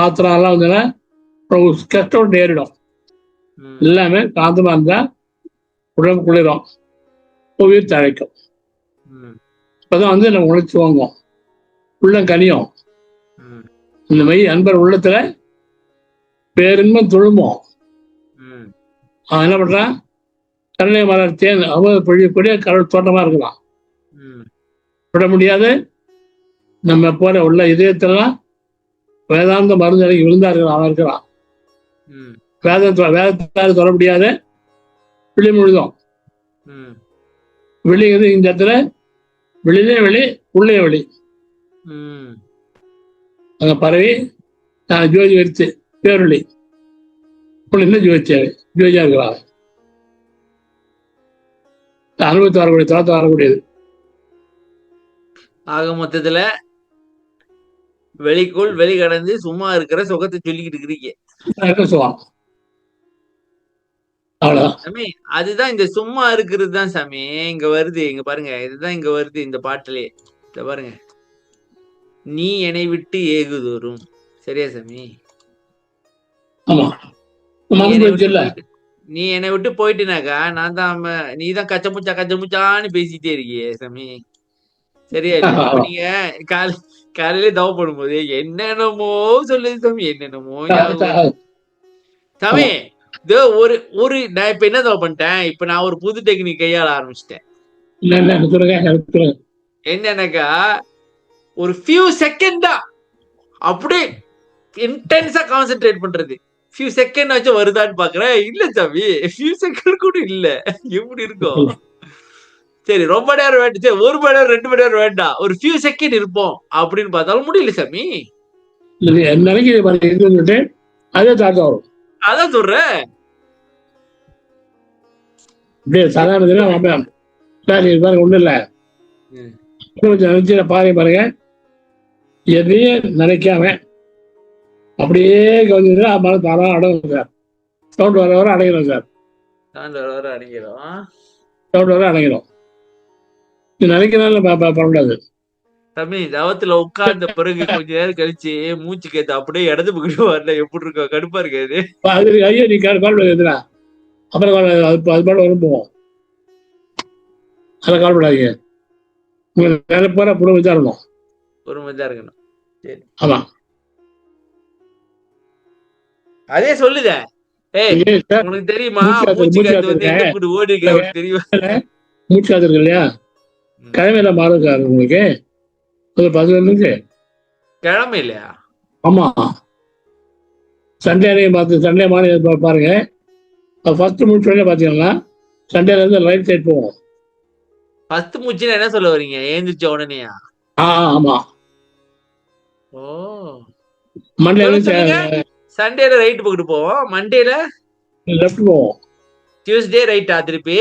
ஆத்திரம் எல்லாம் வந்தா கஷ்டம் நேரிடும். எல்லாமே சாந்தமா இருந்தா உடம்பு குளிரும், உயிர் தழைக்கும். இப்பதான் வந்து நம்ம உணர்ச்சி வாங்குவோம், உள்ளம் கனியும். இந்த மாதிரி அன்பர் உள்ளத்துல பேரின்பம் துழும்போம். அவன் என்ன பண்றான்? கருணை மலர் தேன் அவங்க பொழியக்கூடிய கடல் தோட்டமா இருக்கலாம். விட முடியாது. நம்ம போல உள்ள இதயத்திலாம் வேதாந்த மருந்து அடைக்கி விழுந்தார்கள் அவன் இருக்கிறான். வேதத்தால் தொட முடியாத விழி முழுதும். வெளிங்கிறது இந்த இடத்துல வெளியிலே வெளி, உள்ளே வெளி. அங்க பரவி நான் ஜோதி வெடித்து பேரொழி என்ன ஜோதியா இருக்கிறாங்க. அனுபவத்தை வரக்கூடிய தளத்தை வரக்கூடியது. ஆக மொத்தத்துல வெளிக்குள் வெளி கடந்து சும்மா இருக்கிற சுகத்தை சொல்லிக்கிட்டு இருக்கிறீங்க. சாமி, அதுதான் இந்த சும்மா இருக்கிறது தான் சாமி இங்க வருது. இங்க பாருங்க, இதுதான் இங்க வருது இந்த பாட்டுலயே. இத பாருங்க, நீ என்னை விட்டு ஏகுதோறும். சரியா சாமி? நீ என்னை விட்டு போயிட்டுனாக்கா நான் தான், நீ தான் கச்சமுச்சான்னு பேசிட்டே இருக்கியே சாமி. சரியா? நீங்க காலையில தவ பண்ணும்போது என்னென்னமோ சொல்லுது சாமி, என்னென்னமோ சாமி. ஒரு நான் இப்ப என்ன தவ பண்ணிட்டேன், இப்ப நான் ஒரு புது டெக்னிக் கையாள ஆரம்பிச்சிட்டேன். என்னன்னாக்கா ஒரு ஃபியூ செகண்ட் தான் அப்படியே இன்டென்ஸா கான்சென்ட்ரேட் பண்றது. ஃபியூ செகண்ட் ஆச்சு வருதான்னு பாக்குறேன், இல்ல சாமி ஃபியூ செகண்ட் கூட இல்ல. எப்படி இருக்கும்? சரி ரொம்ப நேரம் வேண்டாம், சரி 1 மணி நேரம் 2 மணி நேரம் வேண்டாம், ஒரு ஃபியூ செகண்ட் இருப்போம் அப்படின்னு பார்த்தாலும் முடியல சாமி. இது நினைக்கிற மாதிரி இருந்துட்டு அதே தாக்கம் வரும். அதான் சொல்றேன். அப்படியே சாதாரண பாருங்க, ஒண்ணும் இல்ல, கொஞ்சம் நினைச்சு பாருங்க, எதையும் நினைக்காம அப்படியே கொஞ்சம் அம்மாவும் தாராளம் அடங்கும் சார். சவுண்ட் வர வர அடைகிறோம் சார். சவுண்ட் வர அடைகிறோம். இது நினைக்கிறதால பண்ண முடியாது சாமி. தவத்துல உட்கார்ந்த பிறகு கொஞ்ச நேரம் கழிச்சு மூச்சு கேத்து அப்படியே இடது பக்கம் வரல, எப்படி இருக்கா, கடுப்பா இருக்காது. அது ஐயோ நீ கால்படாதுடா, அப்புறம் அது பாடு வரும் போவோம். அதை கால்படாதீங்க. உங்களுக்கு வேலை போற பொறுமை தான் இருக்கணும். பொறுமை தான் இருக்கணும். சரி, ஆமா. அதே சொல்லுத. உனக்கு தெரியுமா மூச்சு காத்து வந்து எங்க போட்டு ஓடி இருக்கு அவருக்கு தெரியுமா? மூச்சு காத்து இருக்கு இல்லையா, கிழமையில மாறும் சார் உங்களுக்கு. ஒரு 11 கிழமை இல்லையா? ஆமா, சண்டே பார்த்து சண்டே மார்னிங் பாருங்க. ஃபர்ஸ்ட் மூச்சு வழியா பாத்தீங்கன்னா சண்டேல இருந்து ரைட் சைட் போவோம். ஃபர்ஸ்ட் மூச்சுன்னு என்ன சொல்ல வரீங்க? ஏந்திரிச்ச உடனேயா? ஆமா. ஓ, மண்டேல சண்டேல ரைட் பக்கத்து போவோம், மண்டேல லெஃப்ட் போவோம். டியூஸ்டே ரைட்டா? திருப்பி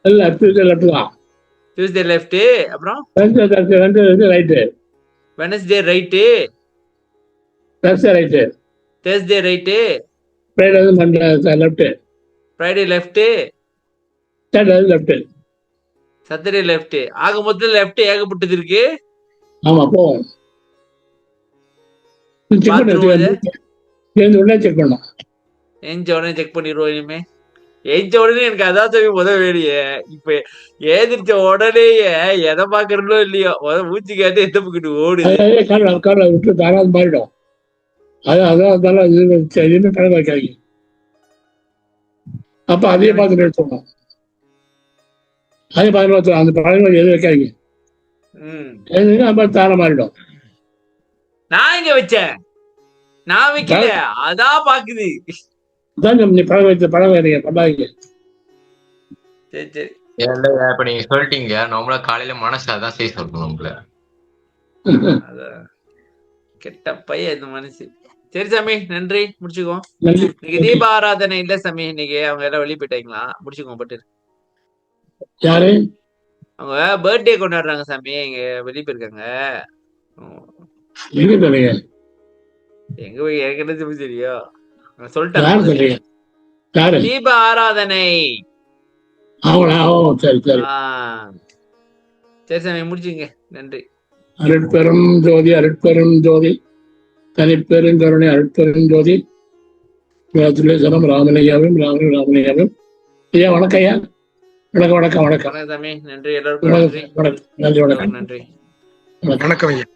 இல்ல டியூஸ்டே லெஃப்ட் தான். டியூஸ்டே லெஃப்ட், அப்புறம் right, Wednesday right, Thursday right, Thursday right, Friday வந்து left, Friday left, Saturday left, Saturday left. ஆக மொத்தம் லெஃப்ட் ஏகப்பட்டது இருக்கு. ஆமா போவோம். உடனே செக் பண்ணோம். எஞ்ச உடனே செக் பண்ணிடுவோம். இனிமே எஞ்ச உடனே எனக்கு அதான் தம்பி முதல் வேலையே. இப்ப ஏதிரிச்ச உடனேயே எதை பாக்குறதோ இல்லையோ மூச்சு கேட்டு எந்த பக்கிட்டு ஓடுது. விட்டு தாராது மாறிடும். அதான் கடன் வைக்காதீங்க. அப்ப அதையே பார்த்துட்டு எடுத்துக்கணும். அதே பார்த்து அந்த பழங்கள் எதுவும் வைக்காதீங்க. நம்ம தாரம் மாறிடும். நான் எங்க வச்சேன்? நான் வைக்கல, அதான் பாக்குது. நீ பழம் வைத்த பழம் வேறீங்க பண்ணாதீங்க. சரி சரி. இப்ப நீங்க சொல்லிட்டீங்க, நம்மள காலையில மனசு அதான் செய்ய சொல்லணும் நம்மள. கெட்ட பையன் இந்த மனசு. சரி சாமி, நன்றி, முடிச்சுக்கோம். இன்னைக்கு தீப ஆராதனை இல்ல சாமி, இன்னைக்கு அவங்க எல்லாம் வெளியே போயிட்டாங்களா? முடிச்சுக்கோங்க. பட்டு யாரு? அவங்க பர்த்டே கொண்டாடுறாங்க சாமி, இங்க வெளியே போயிருக்காங்க. எங்க போய் எனக்கு என்ன சொல்லி தெரியும்? சொல்லிட்டாங்க தீப ஆராதனை. சரி சாமி, முடிச்சுங்க. நன்றி. அருட்பெரும் ஜோதி, அருட்பெரும் ஜோதி, தனிப்பெருங்கருணை, அருட்பெரும் ஜோதி, சனம் ராமனையாவும் ராமனையாவும். ஐயா வணக்கம். ஐயா வணக்கம். வணக்கம் வணக்கம் சாமி. நன்றி எல்லாருக்கும். நன்றி வணக்கம். நன்றி வணக்கம் ஐயா.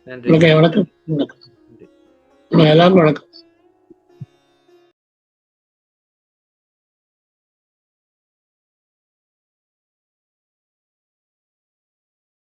நன்றி. வணக்கம் வணக்கம் வணக்கம் எல்லாருக்கும் வணக்கம்.